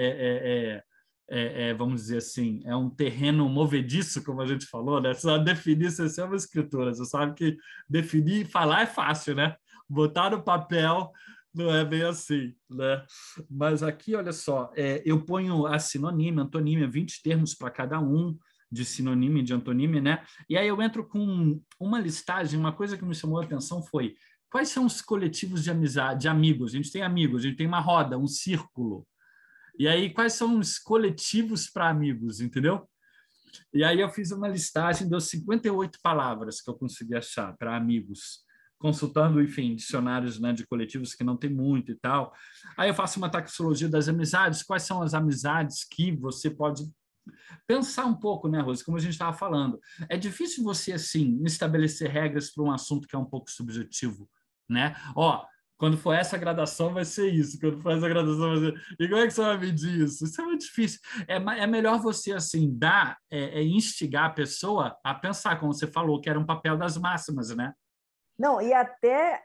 vamos dizer assim, é um terreno movediço, como a gente falou, né? Só definir, você é uma escritora, você sabe que definir e falar é fácil, né? Botar no papel não é bem assim, né? Mas aqui, olha só, eu ponho a sinonímia, antonímia, 20 termos para cada um, de sinonímia e de antonímia, né? E aí eu entro com uma listagem, uma coisa que me chamou a atenção foi quais são os coletivos de amizade, de amigos? A gente tem amigos, a gente tem uma roda, um círculo. E aí, quais são os coletivos para amigos, entendeu? E aí eu fiz uma listagem, deu 58 palavras que eu consegui achar para amigos, consultando, enfim, dicionários, né, de coletivos que não tem muito e tal. Aí eu faço uma taxologia das amizades, quais são as amizades que você pode pensar um pouco, né, Rose, como a gente estava falando. É difícil você, assim, estabelecer regras para um assunto que é um pouco subjetivo, né? Quando for essa gradação vai ser isso, quando for essa gradação vai ser... E como é que você vai medir isso? Isso é muito difícil. É melhor você, assim, instigar a pessoa a pensar, como você falou, que era um papel das máximas, né? Não, e até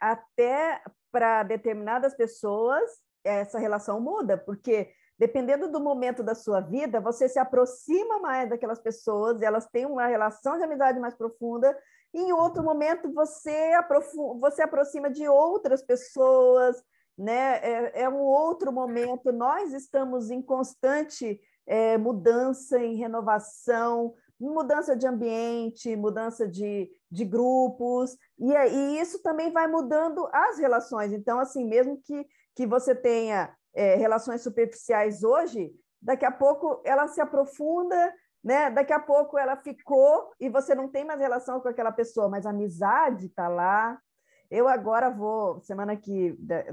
para determinadas pessoas essa relação muda, porque dependendo do momento da sua vida, você se aproxima mais daquelas pessoas, elas têm uma relação de amizade mais profunda, e em outro momento você aproxima de outras pessoas, né? É um outro momento. Nós estamos em constante mudança, em renovação, mudança de ambiente, mudança de grupos, e isso também vai mudando as relações. Então, assim, mesmo que você tenha relações superficiais hoje, daqui a pouco ela se aprofunda, né? Daqui a pouco ela ficou e você não tem mais relação com aquela pessoa, mas a amizade está lá. Eu agora vou,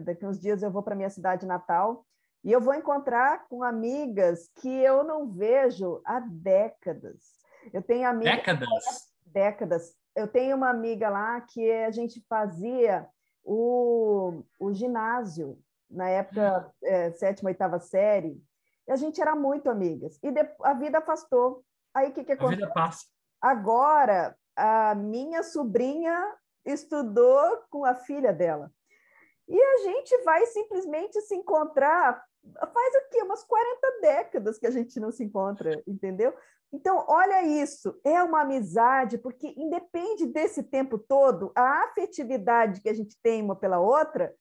daqui uns dias eu vou para minha cidade natal e eu vou encontrar com amigas que eu não vejo há décadas. Eu tenho amigas... Décadas. Eu tenho uma amiga lá que a gente fazia o ginásio, na época, 7ª, 8ª série, e a gente era muito amigas. E a vida afastou. Aí o que aconteceu? A vida passa. Agora, a minha sobrinha estudou com a filha dela. E a gente vai simplesmente se encontrar. Faz o quê? Umas 40 décadas que a gente não se encontra, entendeu? Então, olha isso, é uma amizade, porque independe desse tempo todo, a afetividade que a gente tem uma pela outra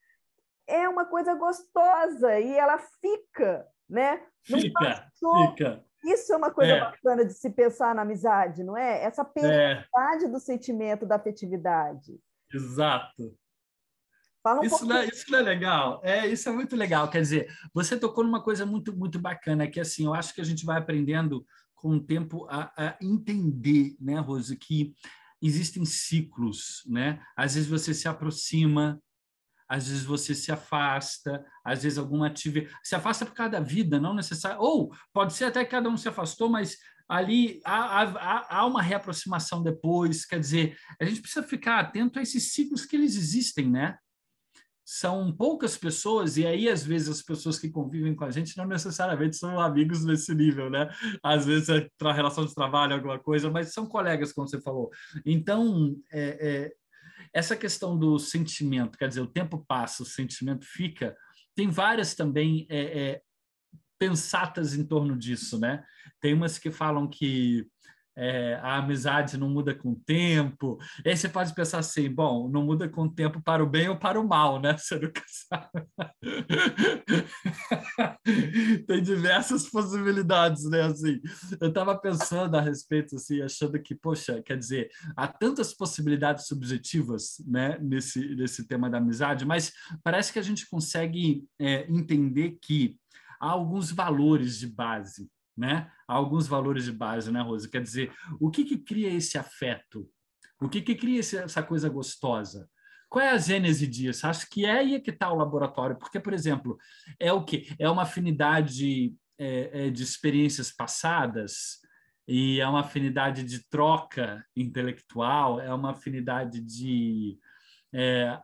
é uma coisa gostosa e ela fica, né? Não passou. Fica. Isso é uma coisa bacana de se pensar na amizade, não é? Essa perenidade do sentimento, da afetividade. Exato. Fala um Isso pouquinho. isso não é legal? Isso é muito legal. Quer dizer, você tocou numa coisa muito, muito bacana, que assim, eu acho que a gente vai aprendendo com o tempo a entender, né, Rose, que existem ciclos, né? Às vezes você se aproxima, às vezes você se afasta, às vezes alguma atividade se afasta por causa da vida, não necessariamente, ou pode ser até que cada um se afastou, mas ali há uma reaproximação depois. Quer dizer, a gente precisa ficar atento a esses ciclos que eles existem, né? São poucas pessoas, e aí, às vezes, as pessoas que convivem com a gente não necessariamente são amigos nesse nível, né? Às vezes é para relação de trabalho, alguma coisa, mas são colegas, como você falou. Então, essa questão do sentimento, quer dizer, o tempo passa, o sentimento fica, tem várias também pensatas em torno disso, né? Tem umas que falam que a amizade não muda com o tempo. E aí você pode pensar assim, bom, não muda com o tempo para o bem ou para o mal, né? Você nunca sabe. Tem diversas possibilidades, né? Assim, eu estava pensando a respeito, assim, achando que, poxa, quer dizer, há tantas possibilidades subjetivas, né, nesse tema da amizade, mas parece que a gente consegue entender que há alguns valores de base, né? Há alguns valores de base, né, Rosa? Quer dizer, o que cria esse afeto? O que cria essa coisa gostosa? Qual é a gênese disso? Acho que é aí que está o laboratório, porque, por exemplo, é o quê? É uma afinidade de experiências passadas, e é uma afinidade de troca intelectual, é uma afinidade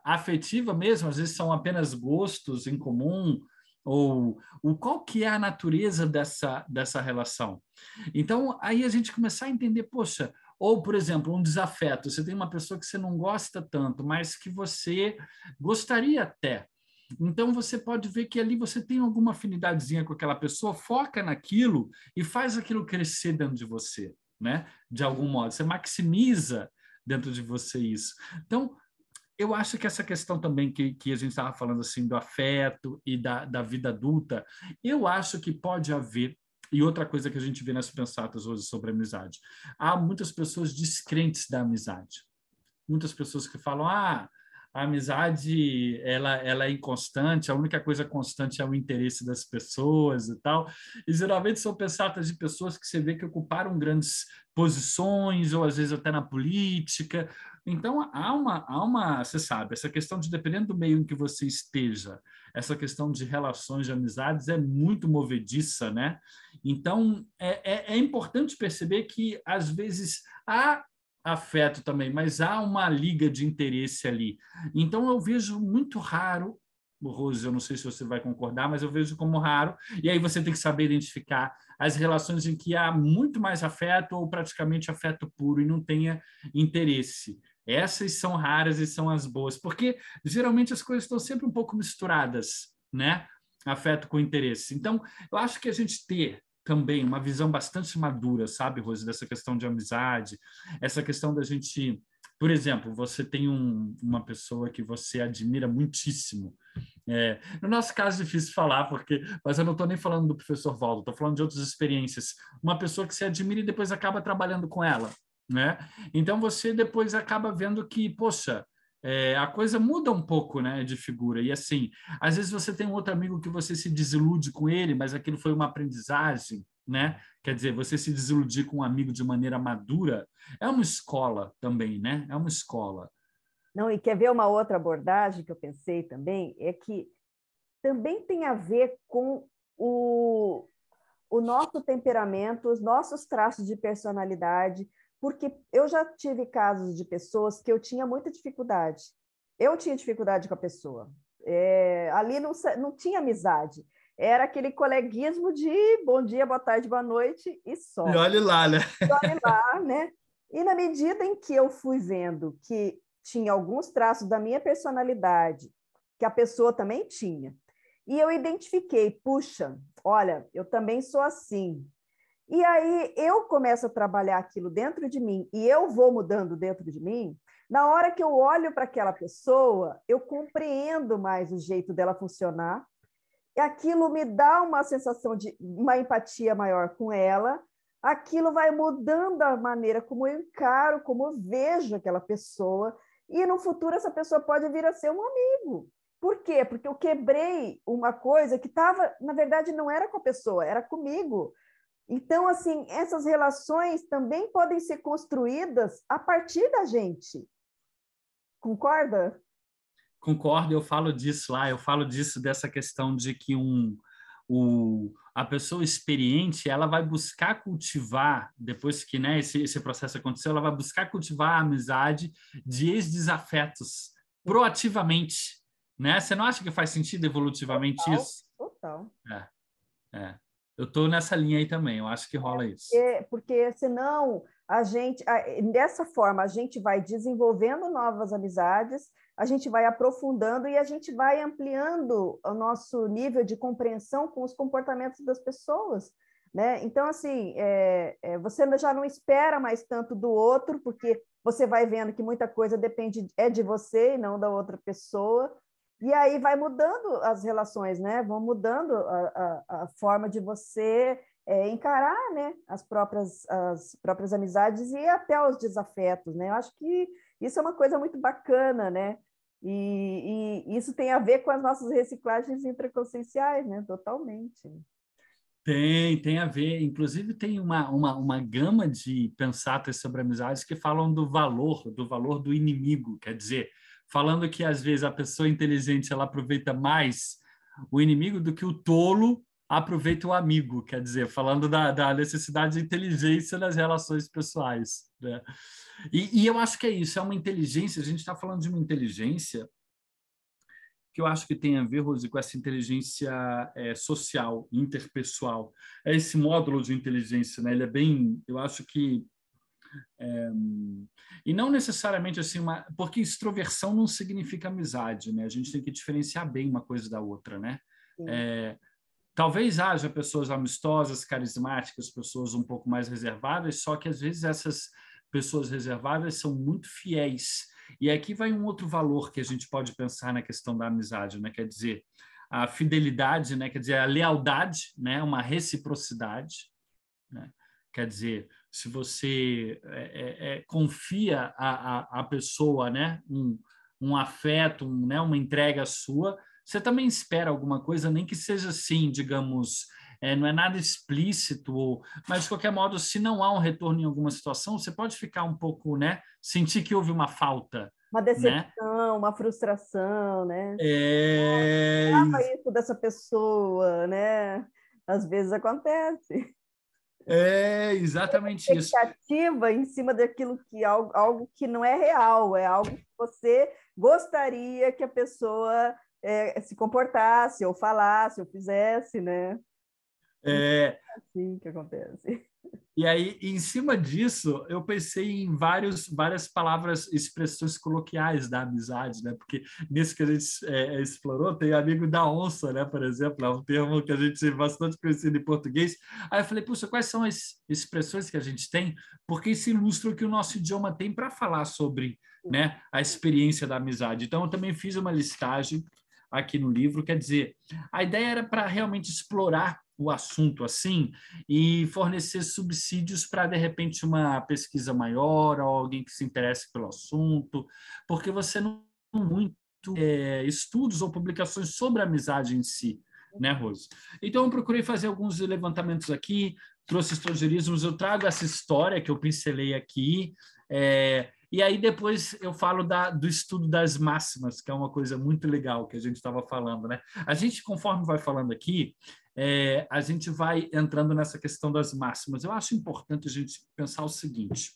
afetiva mesmo, às vezes são apenas gostos em comum, ou qual que é a natureza dessa relação. Então, aí a gente começar a entender, poxa, ou, por exemplo, um desafeto, você tem uma pessoa que você não gosta tanto, mas que você gostaria até. Então, você pode ver que ali você tem alguma afinidadezinha com aquela pessoa, foca naquilo e faz aquilo crescer dentro de você, né? De algum modo. Você maximiza dentro de você isso. Então, eu acho que essa questão também que a gente estava falando assim do afeto e da vida adulta, eu acho que pode haver, e outra coisa que a gente vê nas pensatas hoje sobre amizade, há muitas pessoas descrentes da amizade. Muitas pessoas que falam, a amizade ela é inconstante, a única coisa constante é o interesse das pessoas e tal. E geralmente são pensatas de pessoas que você vê que ocuparam grandes posições, ou às vezes até na política. Então, você sabe, essa questão de, dependendo do meio em que você esteja, essa questão de relações de amizades é muito movediça, né? Então, é importante perceber que, às vezes, há afeto também, mas há uma liga de interesse ali. Então, eu vejo muito raro, Rose, eu não sei se você vai concordar, mas eu vejo como raro, e aí você tem que saber identificar as relações em que há muito mais afeto ou praticamente afeto puro e não tenha interesse. Essas são raras e são as boas, porque geralmente as coisas estão sempre um pouco misturadas, né? Afeto com interesse. Então, eu acho que a gente ter também uma visão bastante madura, sabe, Rose, dessa questão de amizade, essa questão da gente, por exemplo, você tem uma pessoa que você admira muitíssimo. No nosso caso, é difícil falar, mas eu não estou nem falando do professor Valdo, estou falando de outras experiências. Uma pessoa que você admira e depois acaba trabalhando com ela, né? Então você depois acaba vendo que, poxa, a coisa muda um pouco, né, de figura. E assim, às vezes você tem um outro amigo que você se desilude com ele, mas aquilo foi uma aprendizagem, né? Quer dizer, você se desiludir com um amigo de maneira madura é uma escola também, né? É uma escola. Não, e quer ver uma outra abordagem que eu pensei também? É que também tem a ver com o nosso temperamento, os nossos traços de personalidade, porque eu já tive casos de pessoas que eu tinha muita dificuldade. Eu tinha dificuldade com a pessoa. Ali não tinha amizade. Era aquele coleguismo de bom dia, boa tarde, boa noite e só. E olhe lá, né? E olhe lá, né? E na medida em que eu fui vendo que tinha alguns traços da minha personalidade, que a pessoa também tinha, e eu identifiquei, puxa, olha, eu também sou assim. E aí eu começo a trabalhar aquilo dentro de mim e eu vou mudando dentro de mim, Na hora que eu olho para aquela pessoa, eu compreendo mais o jeito dela funcionar, e aquilo me dá uma sensação de uma empatia maior com ela, aquilo vai mudando a maneira como eu encaro, como eu vejo aquela pessoa, e no futuro essa pessoa pode vir a ser um amigo. Por quê? Porque eu quebrei uma coisa que estava, na verdade, não era com a pessoa, era comigo. Então, assim, essas relações também podem ser construídas a partir da gente. Concorda? Concordo, eu falo disso lá, eu falo disso, dessa questão de que a pessoa experiente, ela vai buscar cultivar, depois que, né, esse processo aconteceu, ela vai buscar cultivar a amizade de ex-desafetos, proativamente, né? Você não acha que faz sentido evolutivamente Total, isso? total. É. Eu estou nessa linha aí também, eu acho que rola isso. Porque senão dessa forma a gente vai desenvolvendo novas amizades, a gente vai aprofundando e a gente vai ampliando o nosso nível de compreensão com os comportamentos das pessoas, né? Então, assim, você já não espera mais tanto do outro, porque você vai vendo que muita coisa depende de você e não da outra pessoa. E aí vai mudando as relações, né? Vão mudando a forma de você encarar, né? As próprias amizades e até os desafetos, né? Eu acho que isso é uma coisa muito bacana, né? E isso tem a ver com as nossas reciclagens intraconscienciais, né? Totalmente. Tem a ver. Inclusive, tem uma gama de pensatas sobre amizades que falam do valor do inimigo. Quer dizer, falando que, às vezes, a pessoa inteligente ela aproveita mais o inimigo do que o tolo aproveita o amigo. Quer dizer, falando da necessidade de inteligência nas relações pessoais, né? E eu acho que é isso, é uma inteligência, a gente está falando de uma inteligência que eu acho que tem a ver, Rose, com essa inteligência social, interpessoal. É esse módulo de inteligência, né? Ele é bem, eu acho que e não necessariamente assim porque extroversão não significa amizade, né? A gente tem que diferenciar bem uma coisa da outra, né? Talvez haja pessoas amistosas, carismáticas, pessoas um pouco mais reservadas, só que às vezes essas pessoas reservadas são muito fiéis. E aqui vai um outro valor que a gente pode pensar na questão da amizade, né? Quer dizer, a fidelidade, né? Quer dizer, a lealdade, né? Uma reciprocidade, né? Quer dizer, se você confia a pessoa, né? Um afeto, né? Uma entrega sua, você também espera alguma coisa, nem que seja assim, digamos, não é nada explícito, mas de qualquer modo, se não há um retorno em alguma situação, você pode ficar um pouco, né? Sentir que houve uma falta, Uma né? decepção, uma frustração, né? É... Isso dessa pessoa, né? Às vezes acontece. exatamente isso. Expectativa em cima daquilo que algo que não é real, é algo que você gostaria que a pessoa se comportasse, ou falasse, ou fizesse, né? É assim que acontece. E aí, em cima disso, eu pensei em várias palavras, expressões coloquiais da amizade, né? Porque nisso que a gente explorou, tem amigo da onça, né? Por exemplo, é um termo que a gente tem bastante conhecido em português. Aí eu falei, puxa, quais são as expressões que a gente tem? Porque isso ilustra o que o nosso idioma tem para falar sobre, né, a experiência da amizade. Então, eu também fiz uma listagem aqui no livro, quer dizer, a ideia era para realmente explorar o assunto assim e fornecer subsídios para, de repente, uma pesquisa maior ou alguém que se interesse pelo assunto, porque você não tem muito estudos ou publicações sobre a amizade em si, né, Rose? Então, eu procurei fazer alguns levantamentos aqui, trouxe estrangeirismos, eu trago essa história que eu pincelei aqui, e aí depois eu falo do estudo das máximas, que é uma coisa muito legal que a gente estava falando, né? A gente, conforme vai falando aqui, a gente vai entrando nessa questão das máximas. Eu acho importante a gente pensar o seguinte: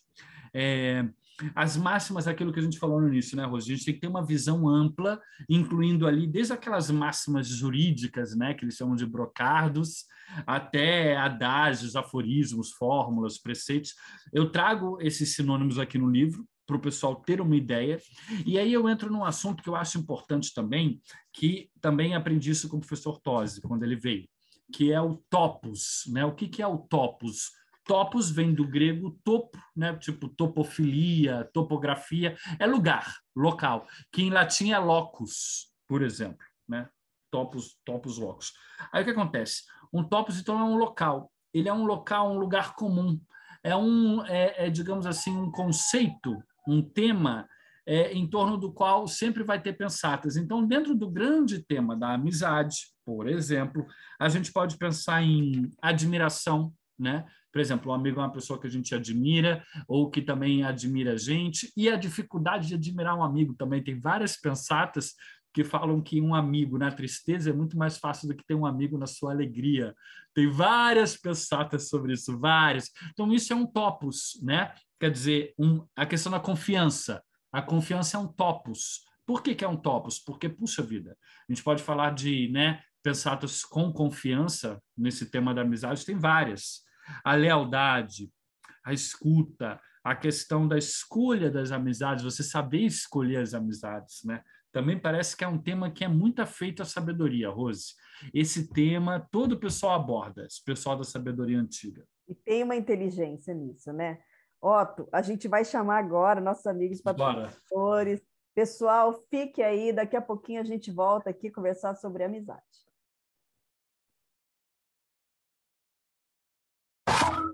as máximas é aquilo que a gente falou no início, né, Rose? A gente tem que ter uma visão ampla, incluindo ali desde aquelas máximas jurídicas, né, que eles chamam de brocardos, até adágios, aforismos, fórmulas, preceitos. Eu trago esses sinônimos aqui no livro para o pessoal ter uma ideia. E aí eu entro num assunto que eu acho importante também, que também aprendi isso com o professor Tosi, quando ele veio, que é o topos, né? O que é o topos? topos vem do grego topo, né? Tipo topofilia, topografia, é lugar, local, que em latim é locus, por exemplo, né? Topos locus. Aí o que acontece? Um topos, então, é um local. Ele é um local, um lugar comum. Digamos assim, um conceito, um tema em torno do qual sempre vai ter pensatas. Então, dentro do grande tema da amizade, por exemplo, a gente pode pensar em admiração, né? Por exemplo, um amigo é uma pessoa que a gente admira ou que também admira a gente, e a dificuldade de admirar um amigo também. Tem várias pensatas que falam que um amigo na tristeza é muito mais fácil do que ter um amigo na sua alegria. Tem várias pensatas sobre isso, várias. Então, isso é um topos, né? Quer dizer, a questão da confiança. A confiança é um topos. Por que é um topos? Porque, puxa vida, a gente pode falar de, né, pensatas com confiança nesse tema da amizade, tem várias. A lealdade, a escuta, a questão da escolha das amizades, você saber escolher as amizades, né? Também parece que é um tema que é muito afeito à sabedoria, Rose. Esse tema todo o pessoal aborda, esse pessoal da sabedoria antiga. E tem uma inteligência nisso, né? Otto, a gente vai chamar agora nossos amigos patrocinadores. Pessoal, fique aí, daqui a pouquinho a gente volta aqui conversar sobre amizade.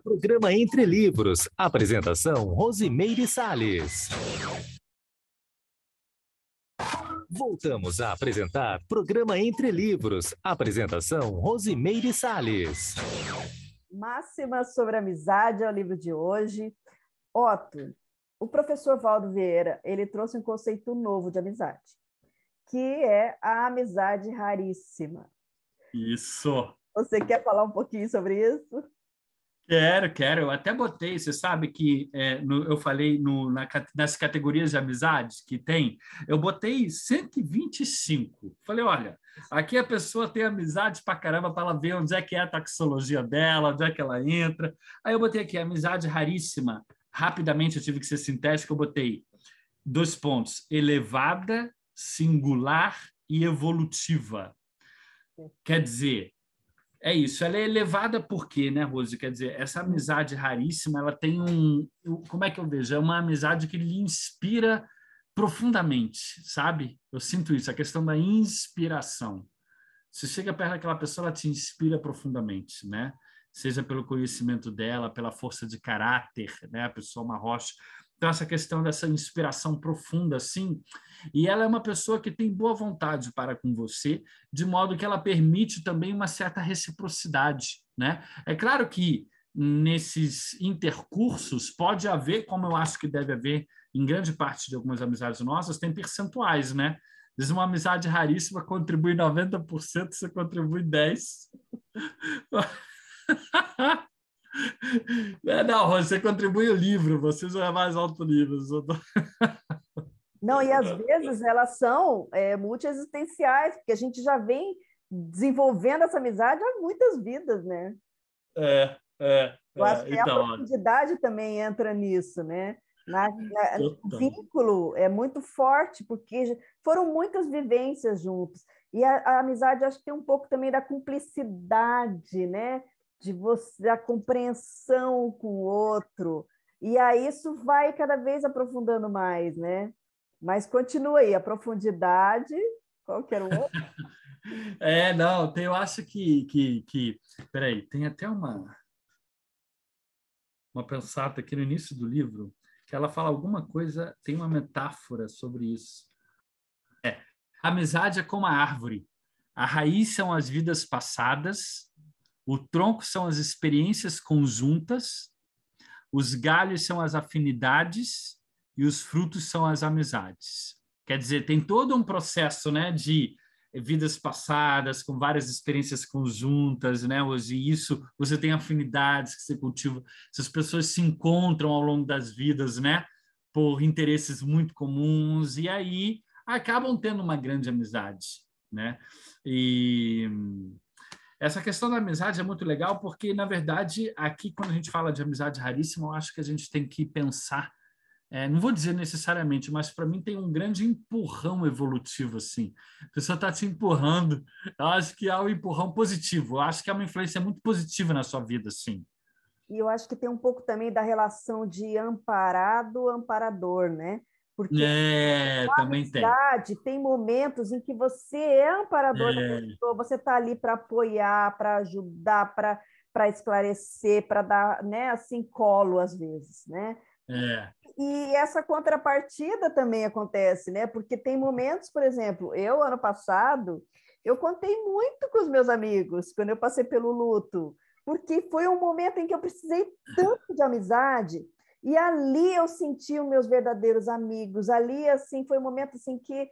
Programa Entre Livros. Apresentação, Rosimeire Salles. Voltamos a apresentar Programa Entre Livros. Apresentação, Rosimeire Salles. Máximas sobre amizade é o livro de hoje. Otto, o professor Valdo Vieira, ele trouxe um conceito novo de amizade, que é a amizade raríssima. Isso. Você quer falar um pouquinho sobre isso? Quero. Eu até botei, você sabe que eu falei nas categorias de amizades que tem, eu botei 125. Falei, olha, aqui a pessoa tem amizade pra caramba para ela ver onde é que é a taxologia dela, onde é que ela entra. Aí eu botei aqui, amizade raríssima. Rapidamente eu tive que ser sintético, eu botei 2 pontos, elevada, singular e evolutiva. Quer dizer, é isso, ela é elevada por quê, né, Rose? Quer dizer, essa amizade raríssima, ela tem como é que eu vejo? É uma amizade que lhe inspira profundamente, sabe? Eu sinto isso, a questão da inspiração. Você chega perto daquela pessoa, ela te inspira profundamente, né? Seja pelo conhecimento dela, pela força de caráter, né? A pessoa é uma rocha. Então, essa questão dessa inspiração profunda, assim, e ela é uma pessoa que tem boa vontade para com você, de modo que ela permite também uma certa reciprocidade, né? É claro que nesses intercursos pode haver, como eu acho que deve haver em grande parte de algumas amizades nossas, tem percentuais, né? Diz uma amizade raríssima contribui 90%, você contribui 10%. Não, você contribui o livro, você já é mais alto nível. Não, e às vezes elas são multiexistenciais, porque a gente já vem desenvolvendo essa amizade há muitas vidas, né? Eu acho que então, a profundidade também entra nisso, né? O vínculo é muito forte, porque foram muitas vivências juntos. E a amizade, acho que tem um pouco também da cumplicidade, né? Da compreensão com o outro. E aí isso vai cada vez aprofundando mais, né? Mas continua aí, a profundidade, qualquer um outro. Não, eu acho que... Peraí, tem até uma pensata aqui no início do livro, que ela fala alguma coisa, tem uma metáfora sobre isso. A amizade é como a árvore. A raiz são as vidas passadas, o tronco são as experiências conjuntas, os galhos são as afinidades e os frutos são as amizades. Quer dizer, tem todo um processo, né, de vidas passadas, com várias experiências conjuntas, né? E isso, você tem afinidades que você cultiva, essas pessoas se encontram ao longo das vidas, né? Por interesses muito comuns, e aí acabam tendo uma grande amizade, né? E essa questão da amizade é muito legal porque, na verdade, aqui, quando a gente fala de amizade raríssima, eu acho que a gente tem que pensar, não vou dizer necessariamente, mas para mim tem um grande empurrão evolutivo, assim. A pessoa está te empurrando, eu acho que há um empurrão positivo, eu acho que há uma influência muito positiva na sua vida, assim. E eu acho que tem um pouco também da relação de amparado-amparador, né? Porque a Também tem. amizade tem momentos em que você é amparador da É, pessoa, você está ali para apoiar, para ajudar, para esclarecer, para dar, né, assim, colo às vezes, né? é, E essa contrapartida também acontece, né? Porque tem momentos, por exemplo, eu, ano passado, eu contei muito com os meus amigos quando eu passei pelo luto, porque foi um momento em que eu precisei tanto de amizade, e ali eu senti os meus verdadeiros amigos, ali, assim, foi um momento, assim, que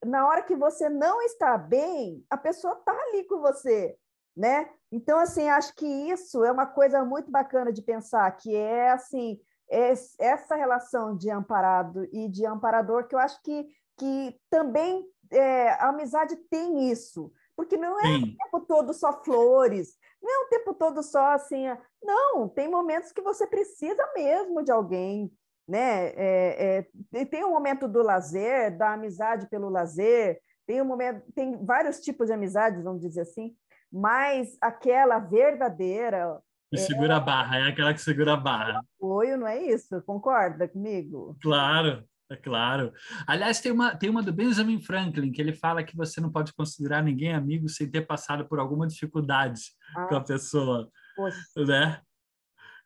na hora que você não está bem, a pessoa está ali com você, né? Então, assim, acho que isso é uma coisa muito bacana de pensar, que é, assim, essa relação de amparado e de amparador, que eu acho que também a amizade tem isso, porque não é o tem. tempo todo só flores, não é o tempo todo só assim, não, tem momentos que você precisa mesmo de alguém, né? Tem o momento do lazer, da amizade pelo lazer, tem um momento, tem vários tipos de amizades, vamos dizer assim, mas aquela verdadeira Que segura a barra, é aquela que segura a barra. apoio, não é isso? Concorda comigo? Claro, é claro. Aliás, tem uma do Benjamin Franklin, que ele fala que você não pode considerar ninguém amigo sem ter passado por alguma dificuldade com Ah, a pessoa, poxa, né?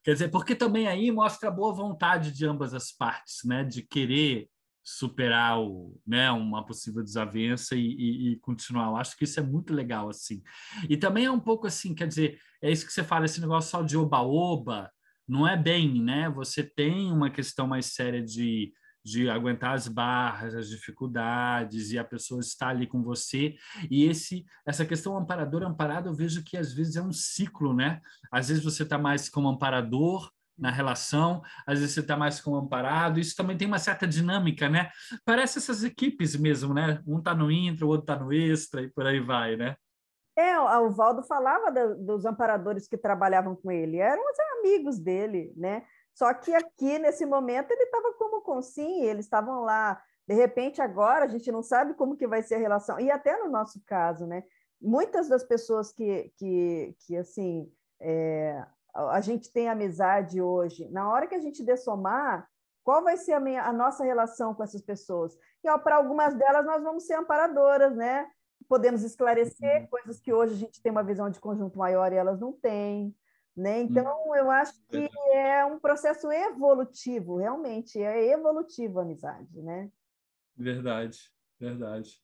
Quer dizer, porque também aí mostra a boa vontade de ambas as partes, né? De querer superar né, uma possível desavença e continuar. Eu acho que isso é muito legal, assim. E também é um pouco assim, quer dizer, é isso que você fala, esse negócio só de oba-oba, não é bem, né? Você tem uma questão mais séria de aguentar as barras, as dificuldades, e a pessoa está ali com você. E essa questão amparador-amparado, eu vejo que às vezes é um ciclo, né? Às vezes você está mais como amparador na relação, às vezes você está mais como amparado. Isso também tem uma certa dinâmica, né? Parece essas equipes mesmo, né? Um está no intra, o outro está no extra e por aí vai, né? o Valdo falava dos amparadores que trabalhavam com ele, eram os amigos dele, né? Só que aqui, nesse momento, ele estava como consim, eles estavam lá. De repente, agora, a gente não sabe como que vai ser a relação. E até no nosso caso, né? Muitas das pessoas que assim, a gente tem amizade hoje, na hora que a gente dessomar, qual vai ser a nossa relação com essas pessoas? E para algumas delas, nós vamos ser amparadoras, né? Podemos esclarecer coisas que hoje a gente tem uma visão de conjunto maior e elas não têm, né? Então, eu acho que é um processo evolutivo, realmente, é evolutivo a amizade, né? Verdade, verdade.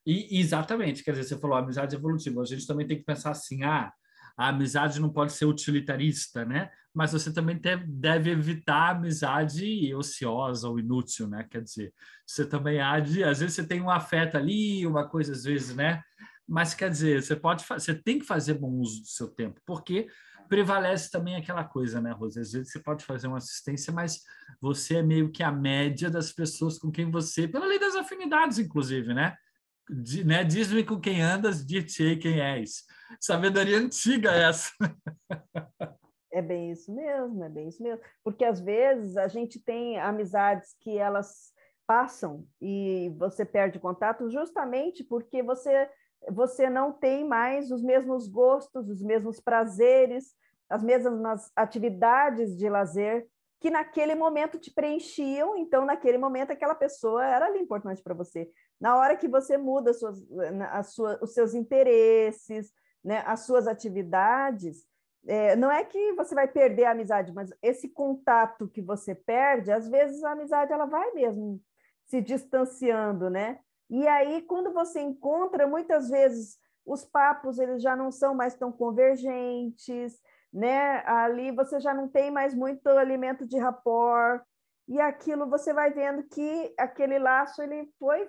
E exatamente, quer dizer, você falou amizade evolutiva. A gente também tem que pensar assim, a amizade não pode ser utilitarista, né? Mas você também deve evitar a amizade ociosa ou inútil, né? Quer dizer, você também às vezes você tem um afeto ali, uma coisa às vezes, né? Mas quer dizer, você tem que fazer bom uso do seu tempo, porque prevalece também aquela coisa, né, Rose? Às vezes você pode fazer uma assistência, mas você é meio que a média das pessoas com quem você, pela lei das afinidades, inclusive, né? Né? Diz-me com quem andas, dir-te-ei quem és. Sabedoria antiga essa. É bem isso mesmo, é bem isso mesmo. Porque às vezes a gente tem amizades que elas passam e você perde contato justamente porque você não tem mais os mesmos gostos, os mesmos prazeres, as mesmas atividades de lazer que naquele momento te preenchiam, então naquele momento aquela pessoa era ali importante para você. Na hora que você muda os seus interesses, né, as suas atividades, não é que você vai perder a amizade, mas esse contato que você perde, às vezes a amizade ela vai mesmo se distanciando, né? E aí, quando você encontra, muitas vezes os papos eles já não são mais tão convergentes, né? Ali você já não tem mais muito alimento de rapport, e aquilo você vai vendo que aquele laço ele foi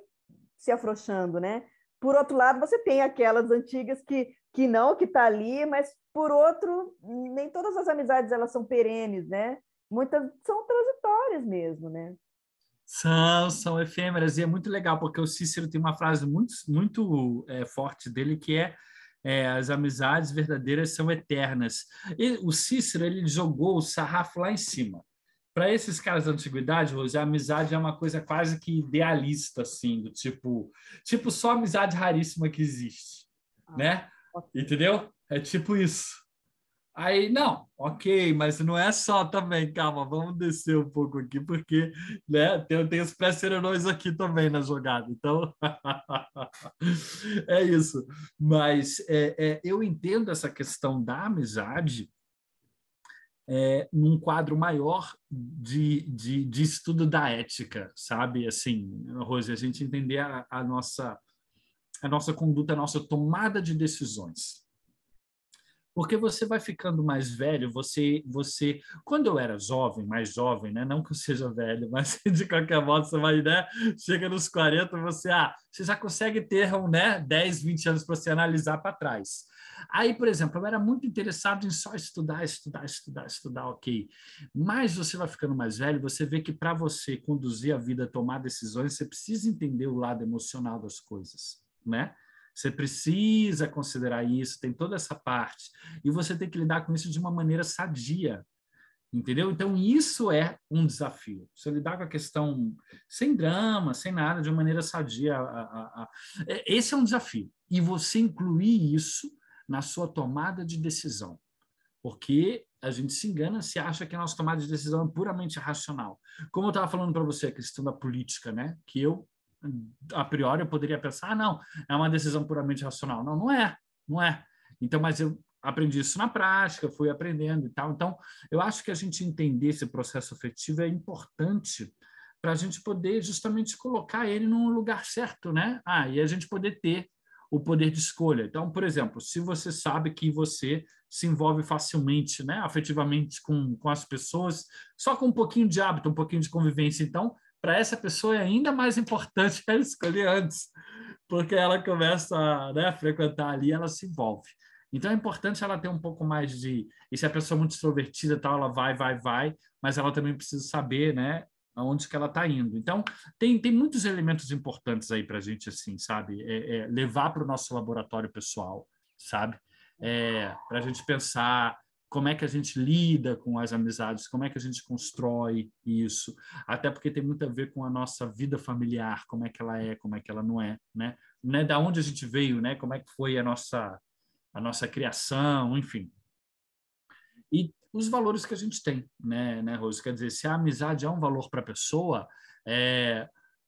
se afrouxando, né? Por outro lado, você tem aquelas antigas que não, que está ali, mas por outro, nem todas as amizades elas são perenes, né? Muitas são transitórias mesmo, né? São efêmeras e é muito legal, porque o Cícero tem uma frase muito, muito forte dele que as amizades verdadeiras são eternas. E o Cícero ele jogou o sarrafo lá em cima. Para esses caras da antiguidade, Rose, a amizade é uma coisa quase que idealista, assim, do tipo só amizade raríssima que existe, Ah, né? ok. Entendeu? É tipo isso. Aí, não, ok, mas não é só também, calma, vamos descer um pouco aqui, porque né, tem os pré-serenões aqui também na jogada, então é isso. Mas eu entendo essa questão da amizade num quadro maior de estudo da ética, sabe? Assim, Rose, a gente entender a nossa conduta, a nossa tomada de decisões. Porque você vai ficando mais velho, quando eu era jovem, mais jovem, né? Não que eu seja velho, mas de qualquer modo você vai, né? Chega nos 40, você já consegue ter, né, 10, 20 anos para se analisar para trás. Aí, por exemplo, eu era muito interessado em só estudar, ok. Mas você vai ficando mais velho, você vê que para você conduzir a vida, tomar decisões, você precisa entender o lado emocional das coisas, né? Você precisa considerar isso, tem toda essa parte. E você tem que lidar com isso de uma maneira sadia, entendeu? Então, isso é um desafio. Você lidar com a questão sem drama, sem nada, de uma maneira sadia. Esse é um desafio. E você incluir isso na sua tomada de decisão. Porque a gente se engana se acha que a nossa tomada de decisão é puramente racional. Como eu estava falando para você, a questão da política, né? Que eu a priori eu poderia pensar, não, é uma decisão puramente racional. Não, não é. Então, mas eu aprendi isso na prática, fui aprendendo e tal. Então, eu acho que a gente entender esse processo afetivo é importante para a gente poder justamente colocar ele num lugar certo, né? E a gente poder ter o poder de escolha. Então, por exemplo, se você sabe que você se envolve facilmente, né, afetivamente com as pessoas, só com um pouquinho de hábito, um pouquinho de convivência, então para essa pessoa é ainda mais importante ela escolher antes, porque ela começa a, né, frequentar ali, ela se envolve. Então é importante ela ter um pouco mais de... E se a pessoa é muito extrovertida, tal, ela vai, mas ela também precisa saber, né, aonde que ela está indo. Então tem muitos elementos importantes aí para a gente, assim, sabe? Levar para o nosso laboratório pessoal, sabe? Para a gente pensar como é que a gente lida com as amizades, como é que a gente constrói isso, até porque tem muito a ver com a nossa vida familiar, como é que ela não é, né? Da onde a gente veio, né? Como é que foi a nossa criação, enfim. E os valores que a gente tem, né, Rose? Quer dizer, se a amizade é um valor para a pessoa,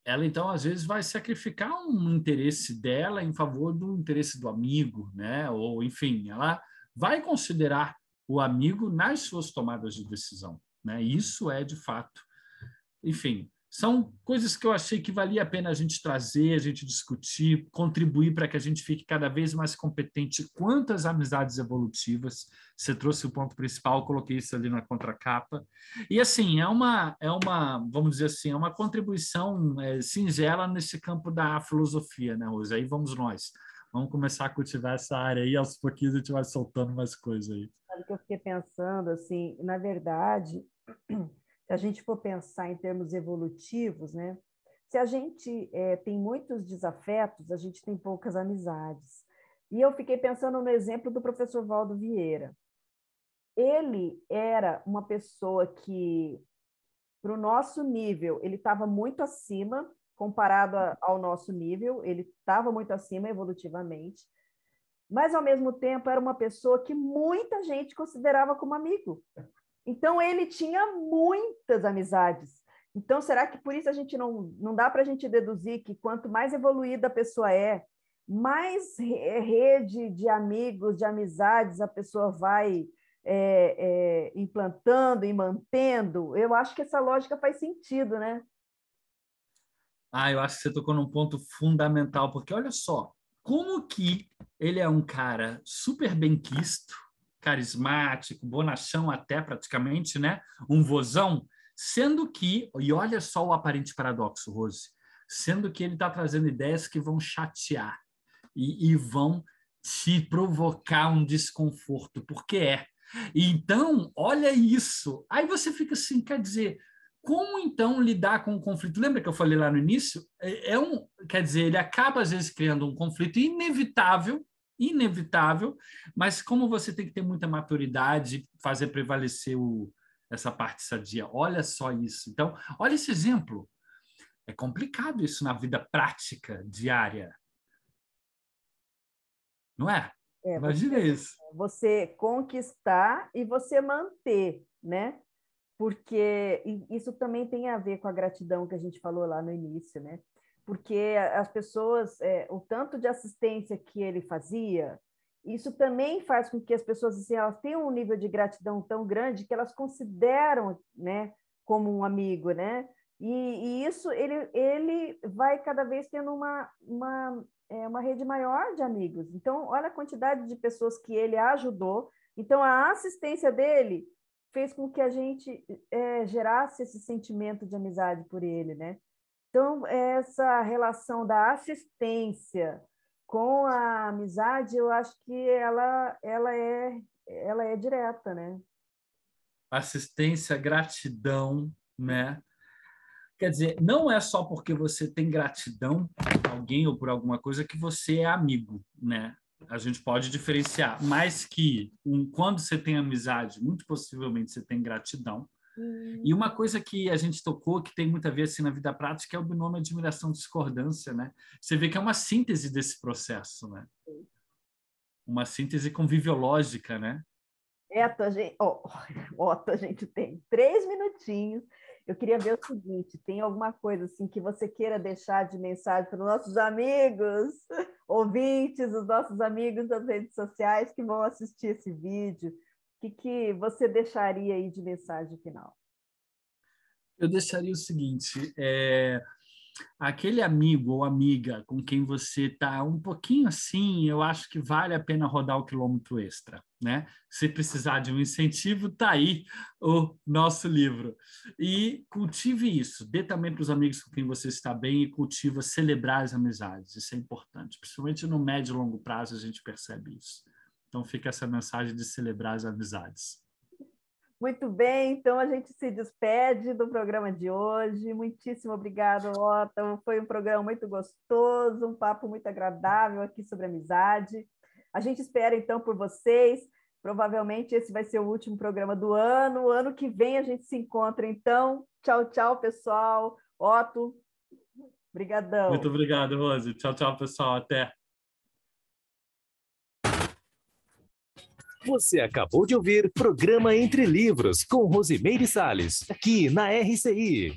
ela então às vezes vai sacrificar um interesse dela em favor do interesse do amigo, né? Ou enfim, ela vai considerar o amigo nas suas tomadas de decisão, né? Isso é de fato, enfim, são coisas que eu achei que valia a pena a gente trazer, a gente discutir, contribuir para que a gente fique cada vez mais competente quanto às amizades evolutivas. Você trouxe o ponto principal, eu coloquei isso ali na contracapa. E assim, vamos dizer assim, é uma contribuição singela nesse campo da filosofia, né, Rose? Aí vamos nós. Vamos começar a cultivar essa área aí, aos pouquinhos a gente vai soltando mais coisas aí. Sabe o que eu fiquei pensando, assim, na verdade, se a gente for pensar em termos evolutivos, né? Se a gente tem muitos desafetos, a gente tem poucas amizades. E eu fiquei pensando no exemplo do professor Valdo Vieira. Ele era uma pessoa que, para o nosso nível, ele estava muito acima, comparado ao nosso nível, ele estava muito acima evolutivamente, mas, ao mesmo tempo, era uma pessoa que muita gente considerava como amigo. Então, ele tinha muitas amizades. Então, será que por isso a gente não dá para a gente deduzir que quanto mais evoluída a pessoa mais rede de amigos, de amizades a pessoa vai implantando e mantendo? Eu acho que essa lógica faz sentido, né? Eu acho que você tocou num ponto fundamental, porque olha só, como que ele é um cara super benquisto, carismático, bonachão até praticamente, né? Um vozão, sendo que, e olha só o aparente paradoxo, Rose, sendo que ele está trazendo ideias que vão chatear e vão te provocar um desconforto, porque Então, olha isso. Aí você fica assim, quer dizer, como então lidar com o conflito? Lembra que eu falei lá no início? Quer dizer, ele acaba às vezes criando um conflito inevitável, mas como você tem que ter muita maturidade, fazer prevalecer essa parte sadia. Olha só isso. Então, olha esse exemplo. É complicado isso na vida prática, diária. Não é? Imagina isso. Você conquistar e você manter, né? Porque isso também tem a ver com a gratidão que a gente falou lá no início, né? Porque as pessoas, o tanto de assistência que ele fazia, isso também faz com que as pessoas assim, elas tenham um nível de gratidão tão grande que elas consideram, né, como um amigo, né? E isso ele vai cada vez tendo uma rede maior de amigos. Então, olha a quantidade de pessoas que ele ajudou. Então, a assistência dele fez com que a gente gerasse esse sentimento de amizade por ele, né? Então, essa relação da assistência com a amizade, eu acho que ela é direta, né? Assistência, gratidão, né? Quer dizer, não é só porque você tem gratidão por alguém ou por alguma coisa que você é amigo, né? A gente pode diferenciar, mas que quando você tem amizade, muito possivelmente você tem gratidão. E uma coisa que a gente tocou, que tem muito a ver assim, na vida prática, é o binômio admiração-discordância, né? Você vê que é uma síntese desse processo, né? Uma síntese conviviológica, né? Otto, a gente tem 3 minutinhos. Eu queria ver o seguinte, tem alguma coisa assim que você queira deixar de mensagem para os nossos amigos, ouvintes, os nossos amigos das redes sociais que vão assistir esse vídeo? O que você deixaria aí de mensagem final? Eu deixaria o seguinte, aquele amigo ou amiga com quem você está um pouquinho assim, eu acho que vale a pena rodar o quilômetro extra, né? Se precisar de um incentivo, tá aí o nosso livro. E cultive isso, dê também para os amigos com quem você está bem e cultiva celebrar as amizades, isso é importante, principalmente no médio e longo prazo a gente percebe isso. Então fica essa mensagem de celebrar as amizades. Muito bem, então a gente se despede do programa de hoje. Muitíssimo obrigado, Otto. Foi um programa muito gostoso, um papo muito agradável aqui sobre amizade. A gente espera, então, por vocês. Provavelmente esse vai ser o último programa do ano. O ano que vem a gente se encontra, então. Tchau, tchau, pessoal. Otto, brigadão. Muito obrigado, Rose. Tchau, tchau, pessoal. Até. Você acabou de ouvir Programa Entre Livros, com Rosimeire Salles, aqui na RCI.